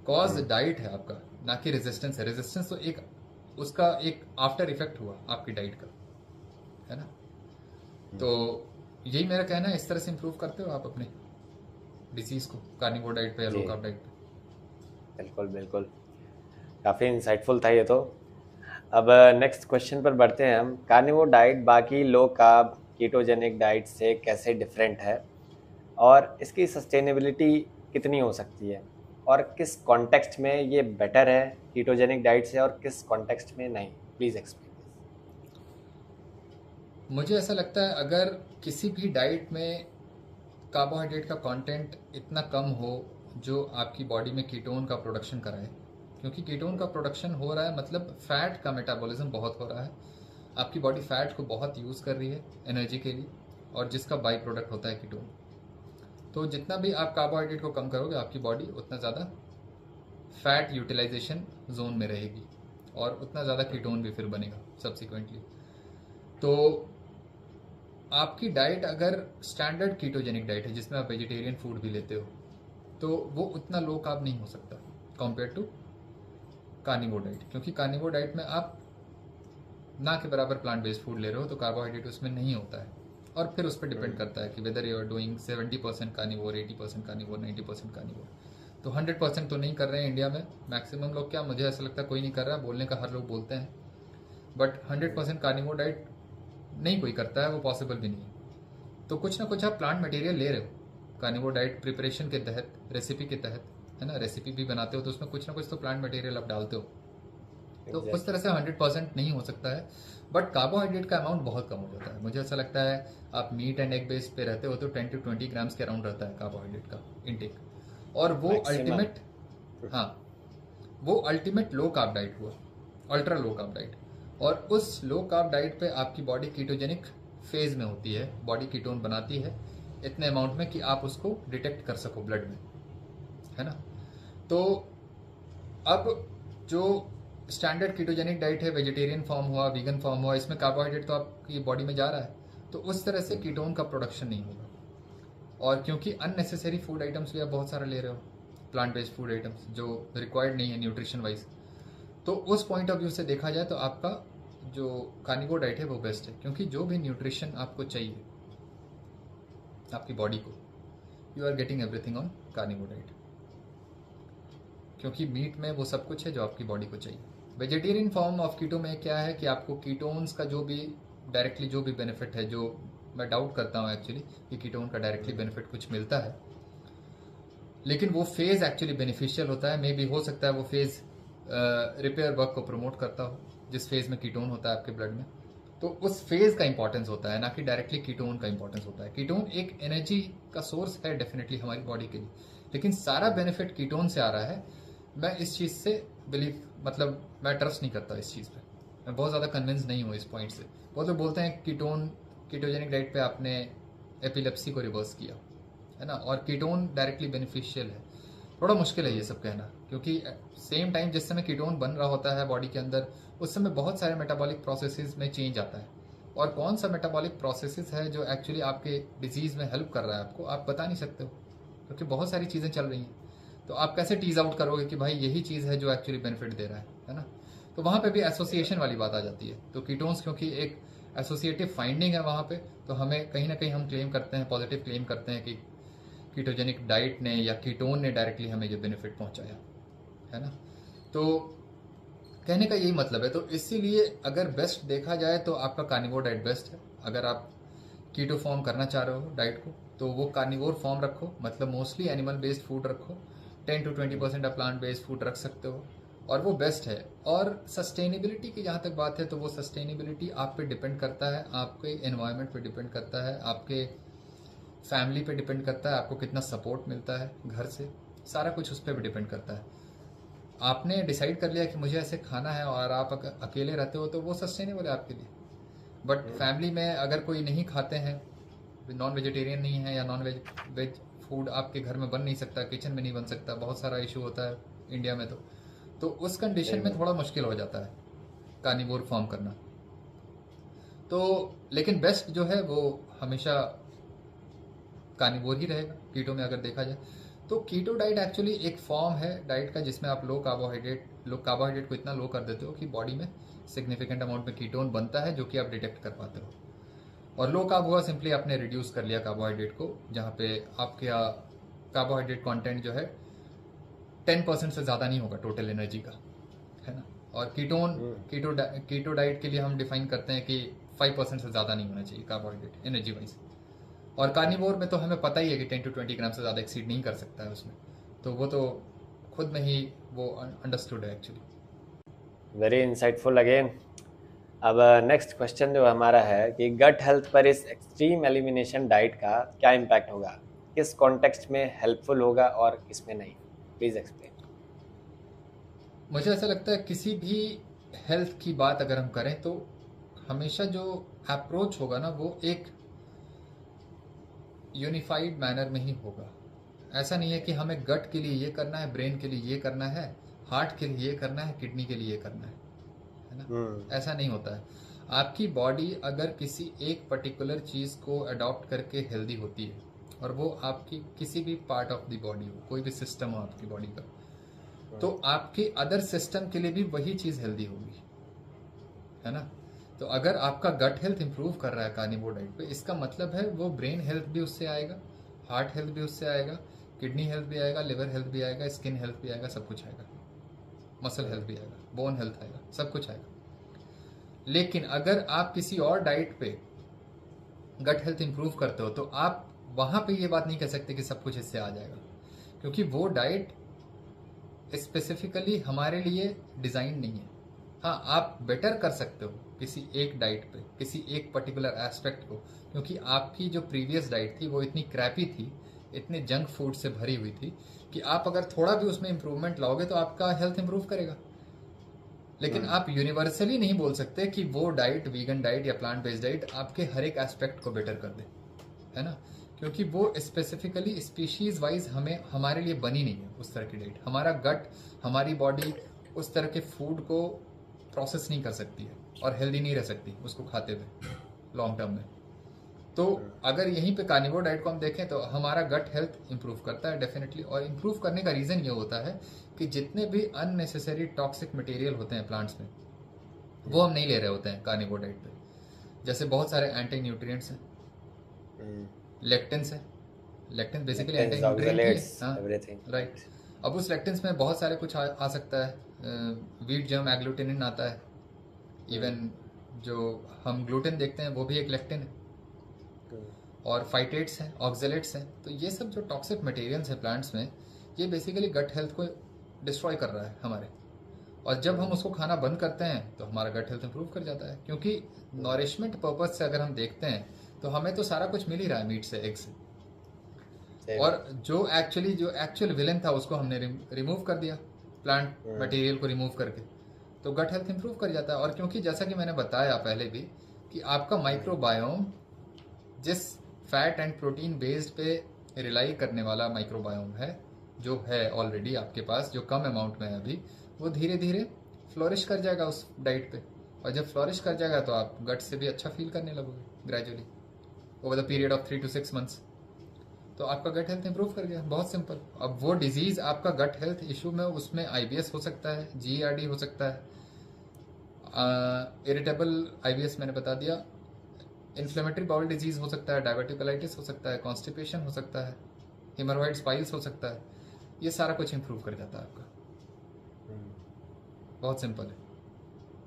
कॉज डाइट है आपका, ना कि रेजिस्टेंस है। रेजिस्टेंस तो एक उसका एक आफ्टर इफेक्ट हुआ आपकी डाइट का, है ना। तो यही मेरा कहना है, इस तरह से इंप्रूव करते हो आप अपने डिजीज को कार्निवोर डाइट पे या लो कार्ब डाइट पे। बिल्कुल बिल्कुल, काफ़ी इंसाइटफुल था ये तो। अब नेक्स्ट क्वेश्चन पर बढ़ते हैं हम। कार्निवोर डाइट बाकी लो कार्ब कीटोजेनिक डाइट से कैसे डिफरेंट है, और इसकी सस्टेनेबिलिटी कितनी हो सकती है, और किस कॉन्टेक्स्ट में ये बेटर है कीटोजेनिक डाइट से और किस कॉन्टेक्स्ट में नहीं? Please explain. मुझे ऐसा लगता है अगर किसी भी डाइट में कार्बोहाइड्रेट का कंटेंट इतना कम हो जो आपकी बॉडी में कीटोन का प्रोडक्शन कराए, क्योंकि कीटोन का प्रोडक्शन हो रहा है मतलब फैट का मेटाबॉलिज्म बहुत हो रहा है, आपकी बॉडी फैट को बहुत यूज़ कर रही है एनर्जी के लिए, और जिसका बाई प्रोडक्ट होता है कीटोन। तो जितना भी आप कार्बोहाइड्रेट को कम करोगे आपकी बॉडी उतना ज़्यादा फैट यूटिलाइजेशन जोन में रहेगी, और उतना ज़्यादा कीटोन भी फिर बनेगा सब्सिक्वेंटली। तो आपकी डाइट अगर स्टैंडर्ड कीटोजेनिक डाइट है जिसमें आप वेजिटेरियन फूड भी लेते हो, तो वो उतना लो कार्ब नहीं हो सकता कंपेयर टू कार्निवोर डाइट, क्योंकि कार्निवोर डाइट में आप ना के बराबर प्लांट बेस्ड फूड ले रहे हो, तो कार्बोहाइड्रेट उसमें नहीं होता है। और फिर उस पर डिपेंड करता है कि whether you are doing 70% carnivore, 80% carnivore, 90% carnivore. तो 100% तो नहीं कर रहे हैं इंडिया में मैक्सिमम लोग, क्या मुझे ऐसा लगता है कोई नहीं कर रहा, बोलने का हर लोग बोलते हैं, बट 100% कार्निवोर डाइट नहीं कोई करता है, वो पॉसिबल भी नहीं है। तो कुछ ना कुछ आप प्लांट मटेरियल ले रहे हो कार्निवोर डाइट प्रिपरेशन के तहत, रेसिपी के तहत, है ना। रेसिपी भी बनाते हो तो उसमें कुछ ना कुछ तो प्लांट मटेरियल आप डालते हो। तो उस तरह से 100% नहीं हो सकता है, बट कार्बोहाइड्रेट का अमाउंट बहुत कम हो जाता है। मुझे ऐसा लगता है आप मीट एंड एग बेस पे रहते हो तो 10 to 20 ग्राम्स के अराउंड रहता है कार्बोहाइड्रेट का इनटेक, और वो Maximum. अल्टीमेट, हाँ, वो अल्टीमेट लो कार्ब डाइट हुआ, अल्ट्रा लो कार्ब डाइट। और उस लो कार्ब डाइट पे आपकी बॉडी कीटोजेनिक फेज में होती है, बॉडी कीटोन बनाती है इतने अमाउंट में कि आप उसको डिटेक्ट कर सको ब्लड में, है ना। तो अब जो स्टैंडर्ड कीटोजेनिक डाइट है, वेजिटेरियन फॉर्म हुआ, वीगन फॉर्म हुआ, इसमें कार्बोहाइड्रेट तो आपकी बॉडी में जा रहा है, तो उस तरह से कीटोन का प्रोडक्शन नहीं होगा। और क्योंकि अननेसेसरी फूड आइटम्स भी आप बहुत सारा ले रहे हो, प्लांट बेस्ड फूड आइटम्स जो रिक्वायर्ड नहीं है न्यूट्रिशन वाइज, तो उस पॉइंट ऑफ व्यू से देखा जाए तो आपका जो कार्निवोर डाइट है वो बेस्ट है, क्योंकि जो भी न्यूट्रिशन आपको चाहिए आपकी बॉडी को, you are getting everything on carnivore diet, क्योंकि मीट में वो सब कुछ है जो आपकी बॉडी को चाहिए। वेजिटेरियन फॉर्म ऑफ कीटो में क्या है कि आपको कीटोन्स का जो भी डायरेक्टली जो भी बेनिफिट है, जो मैं डाउट करता हूँ एक्चुअली कि कीटोन का डायरेक्टली बेनिफिट कुछ मिलता है, लेकिन वो फेज एक्चुअली बेनिफिशियल होता है। मे बी हो सकता है वो फेज रिपेयर वर्क को प्रमोट करता हो, जिस फेज में कीटोन होता है आपके ब्लड में, तो उस फेज का इंपॉर्टेंस होता है, ना कि डायरेक्टली कीटोन का इंपॉर्टेंस होता है। कीटोन एक एनर्जी का सोर्स है डेफिनेटली हमारी बॉडी के लिए, लेकिन सारा बेनिफिट कीटोन से आ रहा है। मैं इस चीज़ से मैं ट्रस्ट नहीं करता इस चीज़ पे, मैं बहुत ज़्यादा कन्विंस नहीं हूँ इस पॉइंट से। बहुत लोग बोलते हैं कीटोजेनिक डाइट पे आपने एपिलेप्सी को रिवर्स किया, है ना, और कीटोन डायरेक्टली बेनिफिशियल है। थोड़ा मुश्किल है ये सब कहना, क्योंकि सेम टाइम जिस समय कीटोन बन रहा होता है बॉडी के अंदर, उस समय बहुत सारे मेटाबॉलिक प्रोसेसेस में चेंज आता है, और कौन सा मेटाबॉलिक प्रोसेसेस है जो एक्चुअली आपके डिजीज में हेल्प कर रहा है आपको, आप बता नहीं सकते हो, क्योंकि बहुत सारी चीज़ें चल रही हैं। तो आप कैसे टीज आउट करोगे कि भाई यही चीज़ है जो एक्चुअली बेनिफिट दे रहा है ना। तो वहाँ पे भी एसोसिएशन वाली बात आ जाती है। तो कीटोन्स क्योंकि एक एसोसिएटिव फाइंडिंग है वहाँ पे, तो हमें कहीं ना कहीं हम क्लेम करते हैं, पॉजिटिव क्लेम करते हैं कि कीटोजेनिक डाइट ने या कीटोन ने डायरेक्टली हमें ये बेनिफिट पहुँचाया, है ना। तो कहने का यही मतलब है। तो इसीलिए अगर बेस्ट देखा जाए तो आपका कार्निवोर डाइट बेस्ट है। अगर आप कीटो फॉर्म करना चाह रहे हो डाइट को, तो वो कार्निवोर फॉर्म रखो, मतलब मोस्टली एनिमल बेस्ड फूड रखो। 10 to 20% आप प्लांट बेस्ड फूड रख सकते हो, और वो बेस्ट है। और सस्टेनेबिलिटी की जहाँ तक बात है, तो वो सस्टेनेबिलिटी आप पे डिपेंड करता है, आपके एनवायरनमेंट पे डिपेंड करता है, आपके फैमिली पे डिपेंड करता है, आपको कितना सपोर्ट मिलता है घर से, सारा कुछ उस पर भी डिपेंड करता है। आपने डिसाइड कर लिया कि मुझे ऐसे खाना है और आप अकेले रहते हो, तो वो सस्टेनेबल है आपके लिए। बट फैमिली में अगर कोई नहीं खाते हैं, नॉन वेजिटेरियन नहीं है, या नॉन वेज फूड आपके घर में बन नहीं सकता, किचन में नहीं बन सकता, बहुत सारा इशू होता है इंडिया में, तो उस कंडीशन में थोड़ा मुश्किल हो जाता है कार्निवोर फॉर्म करना। तो लेकिन बेस्ट जो है वो हमेशा कार्निवोर ही रहेगा कीटो में अगर देखा जाए तो। कीटो डाइट एक्चुअली एक फॉर्म है डाइट का जिसमें आप लो कार्बोहाइड्रेट को इतना लो कर देते हो कि बॉडी में सिग्निफिकेंट अमाउंट में कीटोन बनता है, जो कि आप डिटेक्ट कर पाते हो। और लो कार्ब हुआ सिंपली आपने रिड्यूस कर लिया कार्बोहाइड्रेट को, जहाँ पे आपके कार्बोहाइड्रेट कंटेंट जो है 10% से ज़्यादा नहीं होगा टोटल एनर्जी का, है ना। और कीटो डाइट के लिए हम डिफाइन करते हैं कि 5% से ज़्यादा नहीं होना चाहिए कार्बोहाइड्रेट एनर्जी वाइज। और कार्निवोर में तो हमें पता ही है कि 10 to 20 ग्राम से ज़्यादा एक्सीड नहीं कर सकता है उसमें, तो वो तो खुद में ही वो अंडरस्टूड है एक्चुअली। Very insightful again. अब नेक्स्ट क्वेश्चन जो हमारा है कि गट हेल्थ पर इस एक्सट्रीम एलिमिनेशन डाइट का क्या इम्पैक्ट होगा, किस कॉन्टेक्स्ट में हेल्पफुल होगा और किस में नहीं, प्लीज एक्सप्लेन। मुझे ऐसा लगता है किसी भी हेल्थ की बात अगर हम करें तो हमेशा जो अप्रोच होगा ना वो एक यूनिफाइड मैनर में ही होगा। ऐसा नहीं है कि हमें गट के लिए ये करना है, ब्रेन के लिए ये करना है, हार्ट के लिए ये करना है, किडनी के लिए ये करना है ना। ऐसा नहीं होता है। आपकी बॉडी अगर किसी एक पर्टिकुलर चीज़ को अडॉप्ट करके हेल्दी होती है, और वो आपकी किसी भी पार्ट ऑफ द बॉडी हो, कोई भी सिस्टम हो आपकी बॉडी का, तो आपके अदर सिस्टम के लिए भी वही चीज़ हेल्दी होगी, है ना। तो अगर आपका गट हेल्थ इंप्रूव कर रहा है कार्निवोर डाइट पे, इसका मतलब है वो ब्रेन हेल्थ भी उससे आएगा, हार्ट हेल्थ भी उससे आएगा, किडनी हेल्थ भी आएगा, लिवर हेल्थ भी आएगा, स्किन हेल्थ भी आएगा, सब कुछ आएगा, मसल हेल्थ भी आएगा, बोन हेल्थ आएगा, सब कुछ आएगा। लेकिन अगर आप किसी और डाइट पे गट हेल्थ इंप्रूव करते हो तो आप वहां पे ये बात नहीं कह सकते कि सब कुछ इससे आ जाएगा, क्योंकि वो डाइट स्पेसिफिकली हमारे लिए डिजाइन नहीं है। हाँ, आप बेटर कर सकते हो किसी एक डाइट पे, किसी एक पर्टिकुलर एस्पेक्ट को, क्योंकि आपकी जो प्रीवियस डाइट थी वो इतनी क्रैपी थी, इतने जंक फूड से भरी हुई थी कि आप अगर थोड़ा भी उसमें इंप्रूवमेंट लाओगे तो आपका हेल्थ इंप्रूव करेगा। लेकिन आप यूनिवर्सली नहीं बोल सकते कि वो डाइट, वीगन डाइट या प्लांट बेस्ड डाइट आपके हर एक एस्पेक्ट को बेटर कर दे, है ना, क्योंकि वो स्पेसिफिकली स्पीशीज वाइज हमें, हमारे लिए बनी नहीं है उस तरह की डाइट। हमारा गट, हमारी बॉडी उस तरह के फूड को प्रोसेस नहीं कर सकती है और हेल्दी नहीं रह सकती उसको खाते हुए लॉन्ग टर्म में। तो अगर यहीं पे कार्निवोर डाइट को हम देखें तो हमारा गट हेल्थ इंप्रूव करता है डेफिनेटली। और इंप्रूव करने का रीजन ये होता है कि जितने भी अननेसेसरी टॉक्सिक मटेरियल होते हैं प्लांट्स में, वो हम नहीं ले रहे होते हैं कार्निवोर डाइट पे। जैसे बहुत सारे एंटी न्यूट्रिएंट्स हैं, लेक्टिन्स है, लेक्टिन बेसिकली एंटी न्यूट्रिएंट है, राइट। अब उस लेक्टिन्स में बहुत सारे कुछ आ सकता है, वीट जर्म एग्लूटिनिन आता है, इवन जो हम ग्लूटेन देखते हैं वो भी एक लेक्टिन है, और फाइटेट्स हैं, ऑक्जेलेट्स हैं। तो ये सब जो टॉक्सिक मटेरियल्स हैं प्लांट्स में, ये बेसिकली गट हेल्थ को डिस्ट्रॉय कर रहा है हमारे। और जब हम उसको खाना बंद करते हैं तो हमारा गट हेल्थ इंप्रूव कर जाता है, क्योंकि नॉरिशमेंट पर्पज से अगर हम देखते हैं तो हमें तो सारा कुछ मिल ही रहा है मीट से, एग से, और जो एक्चुअल विलेन था उसको हमने रिमूव कर दिया प्लांट मटेरियल को रिमूव करके, तो गट हेल्थ इंप्रूव कर जाता है। और क्योंकि जैसा कि मैंने बताया पहले भी कि आपका माइक्रोबायोम जिस फैट एंड प्रोटीन बेस्ड पे रिलाई करने वाला माइक्रोबायोम है, जो है ऑलरेडी आपके पास, जो कम अमाउंट में है अभी, वो धीरे धीरे फ्लोरिश कर जाएगा उस डाइट पे। और जब फ्लोरिश कर जाएगा तो आप गट से भी अच्छा फील करने लगोगे gradually over the period of 3 to 6 months। तो आपका गट हेल्थ इंप्रूव कर गया, बहुत सिंपल। अब वो डिजीज आपका गट हेल्थ इशू में, उसमें IBS हो सकता है, GERD हो सकता है, इरिटेबल IBS मैंने बता दिया, इन्फ्लेमेटरी बाउल डिजीज हो सकता है, डायबिटिकोलाइटिस हो सकता है, कॉन्स्टिपेशन हो सकता है, हिमोरॉइड स्पाइल्स हो सकता है। ये सारा कुछ इंप्रूव कर जाता है आपका। बहुत सिंपल है।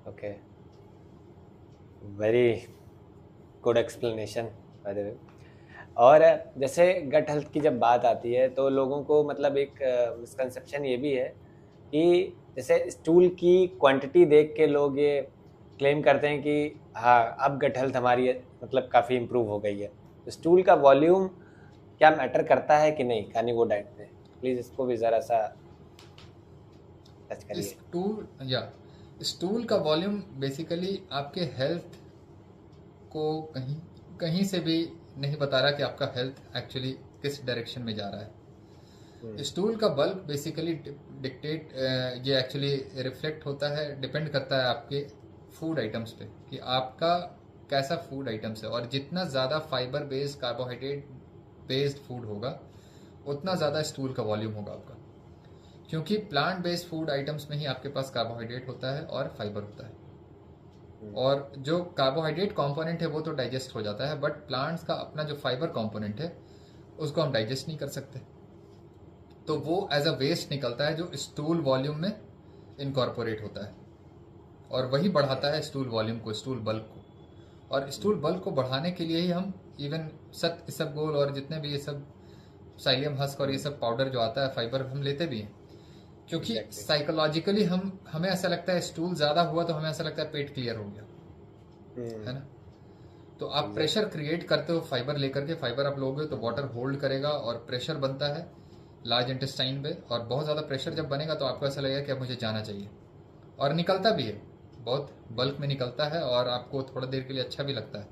Okay, very good explanation by the way. और जैसे गट हेल्थ की जब बात आती है तो लोगों को मतलब एक मिसकंसेप्शन ये भी है कि जैसे स्टूल की क्वांटिटी देख के लोग ये क्लेम करते हैं कि हाँ अब गट हेल्थ हमारी मतलब काफ़ी इम्प्रूव हो गई है। तो स्टूल का वॉल्यूम क्या मैटर करता है कि नहीं कार्निवोर डाइट में? प्लीज़ इसको भी ज़रा सा टच करिए। स्टूल का वॉल्यूम बेसिकली आपके हेल्थ को कहीं से भी नहीं बता रहा कि आपका हेल्थ एक्चुअली किस डायरेक्शन में जा रहा है। स्टूल का बल्क बेसिकली डिक्टेट, ये एक्चुअली रिफ्लेक्ट होता है, डिपेंड करता है आपके फूड आइटम्स पे कि आपका कैसा फूड आइटम्स है। और जितना ज़्यादा fibre based, carbohydrate based food होगा उतना ज़्यादा स्टूल का वॉल्यूम होगा आपका, क्योंकि प्लांट बेस्ड फूड आइटम्स में ही आपके पास कार्बोहाइड्रेट होता है और फाइबर होता है। और जो कार्बोहाइड्रेट कंपोनेंट है वो तो डाइजेस्ट हो जाता है, बट प्लांट्स का अपना जो फाइबर कंपोनेंट है उसको हम डाइजेस्ट नहीं कर सकते, तो वो एज अ वेस्ट निकलता है जो स्टूल वॉल्यूम में इनकॉर्पोरेट होता है, और वही बढ़ाता है स्टूल वॉल्यूम को, स्टूल बल्क को। और स्टूल बल्क को बढ़ाने के लिए ही हम इवन इसबगोल और जितने भी ये सब साइलियम हस्क और ये सब पाउडर जो आता है फाइबर हम लेते भी हैं, क्योंकि साइकोलॉजिकली हमें ऐसा लगता है स्टूल ज्यादा हुआ तो हमें ऐसा लगता है पेट क्लियर हो गया, है ना। तो आप प्रेशर क्रिएट करते हो फाइबर लेकर के, फाइबर आप लोगे तो वाटर होल्ड करेगा और प्रेशर बनता है लार्ज इंटेस्टाइन पे, और बहुत ज्यादा प्रेशर जब बनेगा तो आपको ऐसा लगेगा कि अब मुझे जाना चाहिए, और निकलता भी है, बहुत बल्क में निकलता है और आपको थोड़ा देर के लिए अच्छा भी लगता है।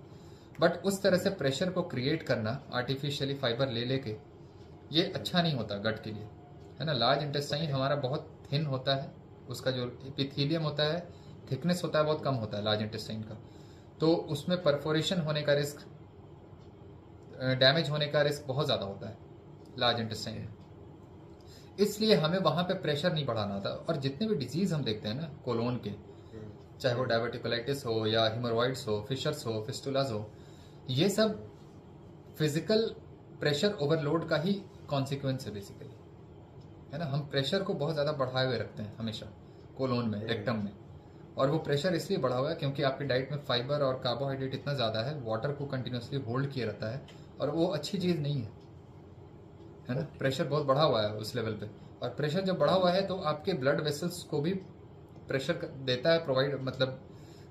बट उस तरह से प्रेशर को क्रिएट करना आर्टिफिशियली फाइबर ले लेके, ये अच्छा नहीं होता गट के लिए, है ना। लार्ज इंटेस्टाइन हमारा बहुत थिन होता है, उसका जो एपिथेलियम होता है, थिकनेस होता है, बहुत कम होता है लार्ज इंटेस्टाइन का, तो उसमें परफोरेशन होने का रिस्क, डैमेज होने का रिस्क बहुत ज़्यादा होता है लार्ज इंटेस्टाइन में। इसलिए हमें वहाँ पे प्रेशर नहीं बढ़ाना था। और जितने भी डिजीज हम देखते हैं ना कोलोन के, चाहे वो डायबिटिकोलाइटिस हो या हिमोरॉइड्स हो, फिशर्स हो, फिस्टुलाज हो, ये सब फिजिकल प्रेशर ओवरलोड का ही कॉन्सिक्वेंस है बेसिकली, है ना। हम प्रेशर को बहुत ज़्यादा बढ़ाए हुए रखते हैं हमेशा कोलोन में, रेक्टम में, और वो प्रेशर इसलिए बढ़ा हुआ है क्योंकि आपकी डाइट में फाइबर और कार्बोहाइड्रेट इतना ज़्यादा है, वाटर को कंटिन्यूसली होल्ड किए रहता है, और वो अच्छी चीज़ नहीं है ना। प्रेशर बहुत बढ़ा हुआ है उस लेवल पे, और प्रेशर जब बढ़ा हुआ है तो आपके ब्लड वेसल्स को भी प्रेशर देता है, प्रोवाइड मतलब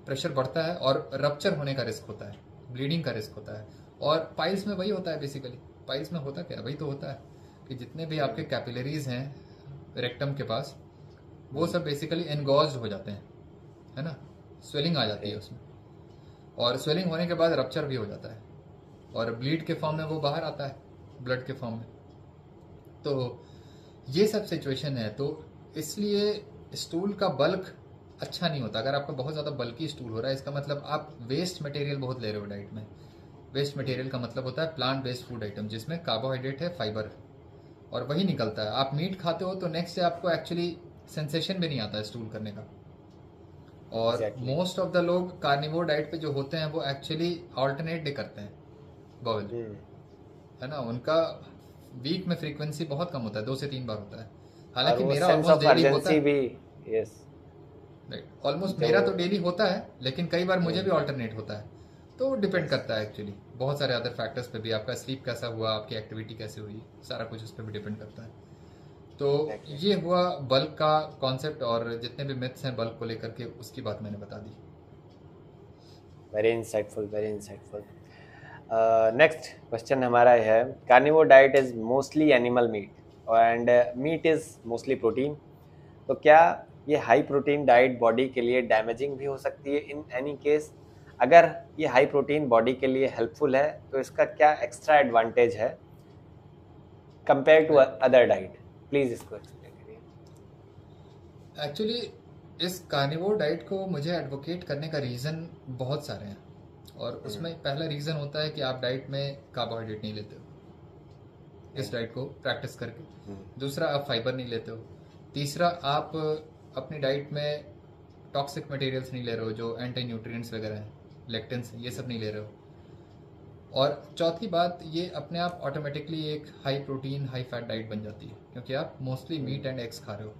प्रेशर बढ़ता है और रप्चर होने का रिस्क होता है, ब्लीडिंग का रिस्क होता है। और पाइल्स में वही होता है बेसिकली। पाइल्स में होता क्या, वही तो होता है कि जितने भी आपके कैपिलरीज हैं रेक्टम के पास, वो सब बेसिकली एनगॉज्ड हो जाते हैं, है ना, स्वेलिंग आ जाती है उसमें, और स्वेलिंग होने के बाद रप्चर भी हो जाता है, और ब्लीड के फॉर्म में वो बाहर आता है, ब्लड के फॉर्म में। तो ये सब सिचुएशन है, तो इसलिए स्टूल का बल्क अच्छा नहीं होता। अगर आपका बहुत ज़्यादा बल्की स्टूल हो रहा है, इसका मतलब आप वेस्ट मटेरियल बहुत ले रहे हो डाइट में। वेस्ट मटेरियल का मतलब होता है प्लांट बेस्ड फूड आइटम, जिसमें कार्बोहाइड्रेट है, फाइबर है, और वही निकलता है। आप मीट खाते हो तो नेक्स्ट डे आपको एक्चुअली सेंसेशन भी नहीं आता है स्टूल करने का। और मोस्ट ऑफ द लोग कार्निवोर डाइट पे जो होते हैं वो एक्चुअली ऑल्टरनेट डे करते हैं बॉयल, है ना। उनका वीक में फ्रीक्वेंसी बहुत कम होता है, 2 से 3 बार होता है। हालांकि मेरा ऑलमोस्ट डेली होता है भी, यस राइट, ऑलमोस्ट मेरा तो डेली होता है, लेकिन कई बार मुझे भी ऑल्टरनेट होता है। तो डिपेंड करता है एक्चुअली बहुत सारे अदर फैक्टर्स पे भी, आपका स्लीप कैसा हुआ, आपकी एक्टिविटी कैसे हुई, सारा कुछ उस पर भी डिपेंड करता है। तो ये हुआ बल्क का कॉन्सेप्ट, और जितने भी मिथ्स हैं बल्क को लेकर के उसकी बात मैंने बता दी। Very insightful, very insightful. Next question हमारा है, carnivore diet is mostly animal meat and meat is mostly protein, तो क्या ये हाई प्रोटीन डाइट बॉडी के लिए डैमेजिंग भी हो सकती है इन एनी केस? अगर ये हाई प्रोटीन बॉडी के लिए हेल्पफुल है तो इसका क्या एक्स्ट्रा एडवांटेज है compare to other diet? Please इसको एक्सप्लेन करिए। एक्चुअली इस कार्निवोर डाइट को मुझे एडवोकेट करने का रीज़न बहुत सारे हैं, और उसमें पहला रीज़न होता है कि आप डाइट में कार्बोहाइड्रेट नहीं लेते हो इस डाइट को प्रैक्टिस करके। दूसरा, आप फाइबर नहीं लेते हो। तीसरा, आप अपनी डाइट में टॉक्सिक मटेरियल्स नहीं ले रहे हो, जो एंटी न्यूट्रिएंट्स वगैरह हैं, लेक्टिन्स, ये सब नहीं ले रहे हो। और चौथी बात, ये अपने आप ऑटोमेटिकली एक high protein high fat diet बन जाती है, क्योंकि आप मोस्टली मीट एंड एग्स खा रहे हो।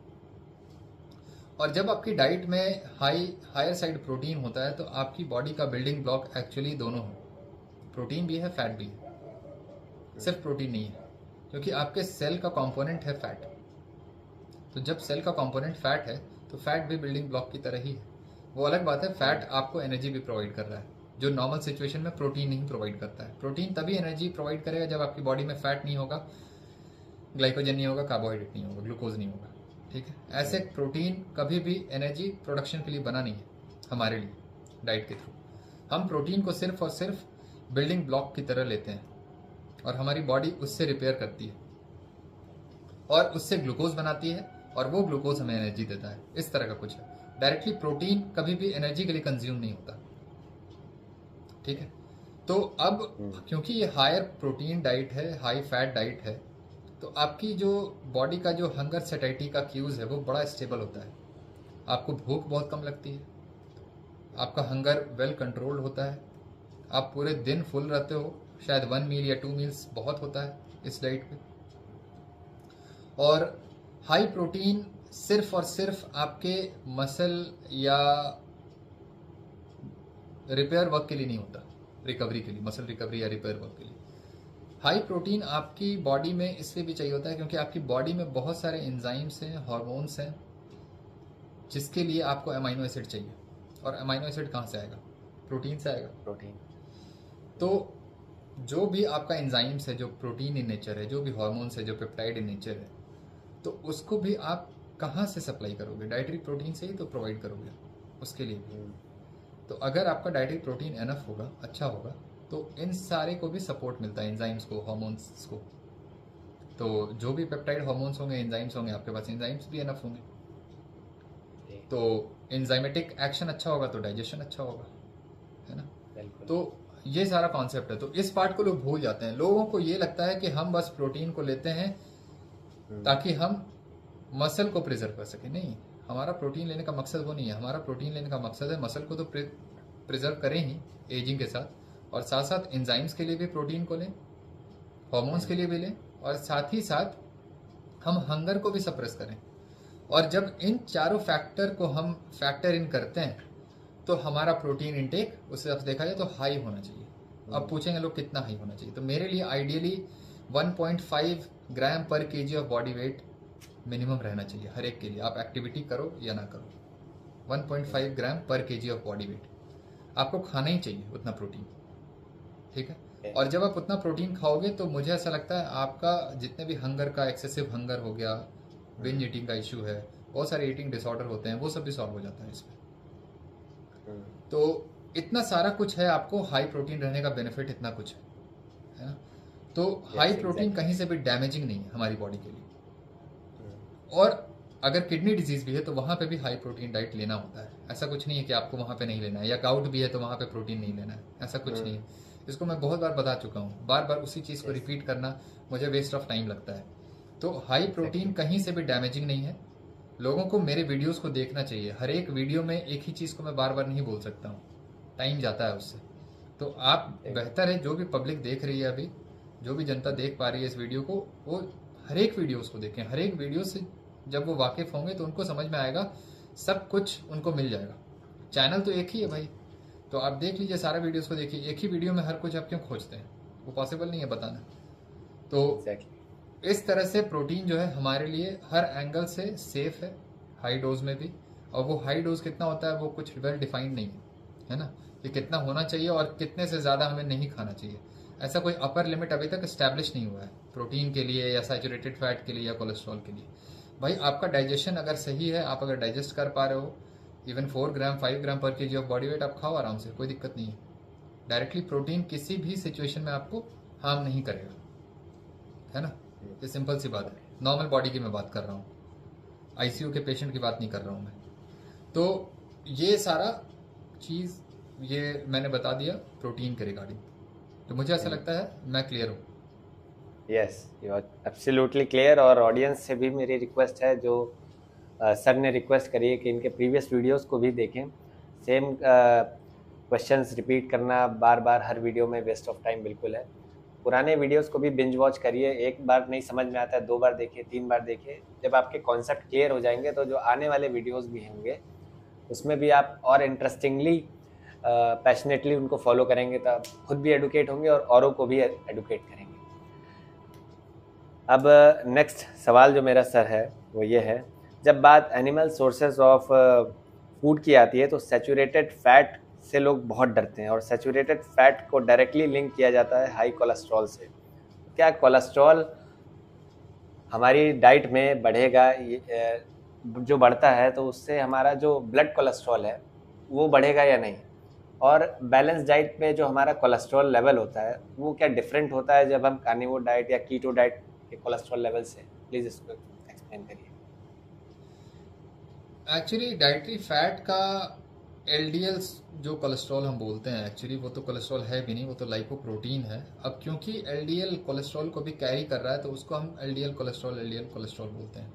और जब आपकी डाइट में हायर साइड प्रोटीन होता है तो आपकी बॉडी का बिल्डिंग ब्लॉक एक्चुअली दोनों है, प्रोटीन भी है, फैट भी है। सिर्फ प्रोटीन नहीं है, क्योंकि आपके सेल का कंपोनेंट है फैट। तो जब सेल का कंपोनेंट फैट है तो फैट भी बिल्डिंग ब्लॉक की तरह ही है। वो अलग बात है, फैट आपको एनर्जी भी प्रोवाइड कर रहा है, जो नॉर्मल सिचुएशन में प्रोटीन नहीं प्रोवाइड करता है। प्रोटीन तभी एनर्जी प्रोवाइड करेगा जब आपकी बॉडी में फैट नहीं होगा, ग्लाइकोजन नहीं होगा, कार्बोहाइड्रेट नहीं होगा, ग्लूकोज नहीं होगा, ठीक है। ऐसे प्रोटीन कभी भी एनर्जी प्रोडक्शन के लिए बना नहीं है हमारे लिए डाइट के थ्रू। हम प्रोटीन को सिर्फ और सिर्फ बिल्डिंग ब्लॉक की तरह लेते हैं, और हमारी बॉडी उससे रिपेयर करती है और उससे ग्लूकोज बनाती है, और वो ग्लूकोज हमें एनर्जी देता है। इस तरह का कुछ है। डायरेक्टली प्रोटीन कभी भी एनर्जी के लिए कंज्यूम नहीं होता, ठीक है। तो अब क्योंकि ये हायर प्रोटीन डाइट है, हाई फैट डाइट है, तो आपकी जो बॉडी का जो हंगर सेटाइटी का क्यूज है वो बड़ा स्टेबल होता है। आपको भूख बहुत कम लगती है, आपका हंगर वेल कंट्रोल्ड होता है, आप पूरे दिन फुल रहते हो, शायद 1 मील या 2 मील्स बहुत होता है इस डाइट पे। और हाई प्रोटीन सिर्फ और सिर्फ आपके मसल या रिपेयर वर्क के लिए नहीं होता, रिकवरी के लिए, मसल रिकवरी या रिपेयर वर्क के लिए। हाई प्रोटीन आपकी बॉडी में इसलिए भी चाहिए होता है क्योंकि आपकी बॉडी में बहुत सारे एंजाइम्स हैं, हार्मोन्स हैं, जिसके लिए आपको अमाइनो एसिड चाहिए। और अमाइनो एसिड कहाँ से आएगा? प्रोटीन से आएगा। प्रोटीन। तो जो भी आपका एंजाइम्स है, जो प्रोटीन इन नेचर है, जो भी हार्मोन्स है, जो पेप्टाइड इन नेचर है, तो उसको भी आप कहाँ से सप्लाई करोगे? डाइटरी प्रोटीन से ही तो प्रोवाइड करोगे उसके लिए भी। तो अगर आपका डाइटरी प्रोटीन एनफ होगा, अच्छा होगा, तो इन सारे को भी सपोर्ट मिलता है, एंजाइम्स को, हार्मोन्स को। तो जो भी पेप्टाइड हार्मोन्स होंगे, एंजाइम्स होंगे, आपके पास एंजाइम्स भी एनफ होंगे। तो एंजाइमेटिक एक्शन अच्छा होगा तो डाइजेशन अच्छा होगा, है ना। तो ये सारा कॉन्सेप्ट है। तो इस पार्ट को लोग भूल जाते हैं। लोगों को ये लगता है कि हम बस प्रोटीन को लेते हैं ताकि हम मसल को प्रिजर्व कर सके। नहीं, हमारा प्रोटीन लेने का मकसद वो नहीं है। हमारा प्रोटीन लेने का मकसद है मसल को तो प्रिजर्व करें ही एजिंग के साथ, और साथ साथ एंजाइम्स के लिए भी प्रोटीन को लें, हार्मोन्स के लिए भी लें, और साथ ही साथ हम हंगर को भी सप्रेस करें। और जब इन चारों फैक्टर को हम फैक्टर इन करते हैं तो हमारा प्रोटीन इंटेक उस हिसाब से देखा जाए तो हाई होना चाहिए। अब पूछेंगे लोग कितना हाई होना चाहिए, तो मेरे लिए आइडियली 1.5 ग्राम पर KG of body weight minimum रहना चाहिए हर एक के लिए, आप एक्टिविटी करो या ना करो। 1.5 ग्राम पर केजी ऑफ बॉडी वेट आपको खाना ही चाहिए उतना प्रोटीन, ठीक है। और जब आप उतना प्रोटीन खाओगे तो मुझे ऐसा लगता है आपका जितने भी हंगर का, एक्सेसिव हंगर हो गया, बिंज ईटिंग का इशू है, बहुत सारे ईटिंग डिसऑर्डर होते हैं, वो सब भी सॉल्व हो जाता है इसमें। तो इतना सारा कुछ है, आपको हाई प्रोटीन रहने का बेनिफिट इतना कुछ है ना। तो हाई प्रोटीन कहीं से भी डैमेजिंग नहीं है हमारी बॉडी के लिए। और अगर किडनी डिजीज भी है तो वहां पे भी हाई प्रोटीन डाइट लेना होता है। ऐसा कुछ नहीं है कि आपको वहां पे नहीं लेना है, या गाउट भी है तो वहां पे प्रोटीन नहीं लेना है, ऐसा कुछ नहीं है। इसको मैं बहुत बार बता चुका हूँ, बार बार उसी चीज को रिपीट करना मुझे वेस्ट ऑफ टाइम लगता है। तो हाई प्रोटीन कहीं से भी डैमेजिंग नहीं है। लोगों को मेरे वीडियोस को देखना चाहिए, हर एक वीडियो में एक ही चीज को मैं बार बार नहीं बोल सकता हूँ, टाइम जाता है उससे। तो आप बेहतर है जो भी पब्लिक देख रही है अभी, जो भी जनता देख पा रही है इस वीडियो को, वो हर एक वीडियोस को देखें। हर एक वीडियो से जब वो वाकिफ होंगे तो उनको समझ में आएगा, सब कुछ उनको मिल जाएगा। चैनल तो एक ही है भाई, तो आप देख लीजिए सारे वीडियोस को देखिए। एक ही वीडियो में हर कुछ आप क्यों खोजते हैं, वो पॉसिबल नहीं है बताना। तो इस तरह से प्रोटीन जो है हमारे लिए हर एंगल से सेफ है, हाई डोज में भी। और वो हाई डोज कितना होता है वो कुछ वेल डिफाइंड नहीं है ना, कि कितना होना चाहिए और कितने से ज़्यादा हमें नहीं खाना चाहिए। ऐसा कोई अपर लिमिट अभी तक स्टैब्लिश नहीं हुआ है प्रोटीन के लिए, या सैचुरेटेड फैट के लिए, या कोलेस्ट्रॉल के लिए। भाई आपका डाइजेशन अगर सही है, आप अगर डाइजेस्ट कर पा रहे हो, इवन 4 ग्राम 5 ग्राम पर केजी ऑफ बॉडी वेट आप खाओ आराम से, कोई दिक्कत नहीं है। डायरेक्टली प्रोटीन किसी भी सिचुएशन में आपको हार्म नहीं करेगा, है ना। ये सिंपल सी बात है। नॉर्मल बॉडी की मैं बात कर रहा हूँ, आईसीयू के पेशेंट की बात नहीं कर रहा हूँ मैं। तो ये सारा चीज़ ये मैंने बता दिया प्रोटीन के रिगार्डिंग। तो मुझे ऐसा लगता है मैं क्लियर हूँ। Yes, you are absolutely clear. और ऑडियंस से भी मेरी रिक्वेस्ट है, जो सर ने रिक्वेस्ट करी है कि इनके प्रीवियस वीडियोस को भी देखें। सेम क्वेश्चंस रिपीट करना बार बार हर वीडियो में वेस्ट ऑफ टाइम बिल्कुल है। पुराने वीडियोस को भी बिंज वॉच करिए, एक बार नहीं समझ में आता है 2 बार देखिए, 3 बार देखिए। जब आपके कॉन्सेप्ट क्लियर हो जाएंगे तो जो आने वाले वीडियोस भी होंगे उसमें भी आप और इंटरेस्टिंगली पैशनेटली उनको फॉलो करेंगे, तो आप खुद भी एडुकेट होंगे और औरों को भी एडुकेट करेंगे। अब नेक्स्ट सवाल जो मेरा सर है वो ये है, जब बात एनिमल सोर्सेज ऑफ फूड की आती है तो सैचुरेटेड फैट से लोग बहुत डरते हैं, और सैचुरेटेड फैट को डायरेक्टली लिंक किया जाता है हाई कोलेस्ट्रॉल से। क्या कोलेस्ट्रॉल हमारी डाइट में बढ़ेगा? जो बढ़ता है तो उससे हमारा जो ब्लड कोलेस्ट्रॉल है वो बढ़ेगा या नहीं? और बैलेंस डाइट में जो हमारा कोलेस्ट्रॉल लेवल होता है वो क्या डिफरेंट होता है जब हम कार्निवोर डाइट या कीटो डाइट के कोलेस्ट्रॉल लेवल से? प्लीज़ इसको एक्सप्लेन करिए। एक्चुअली डाइटरी फैट का एलडीएल जो कोलेस्ट्रॉल हम बोलते हैं, एक्चुअली वो तो कोलेस्ट्रॉल है भी नहीं, वो तो लाइपोप्रोटीन है। अब क्योंकि एलडीएल कोलेस्ट्रॉल को भी कैरी कर रहा है तो उसको हम एलडीएल कोलेस्ट्रॉल बोलते हैं।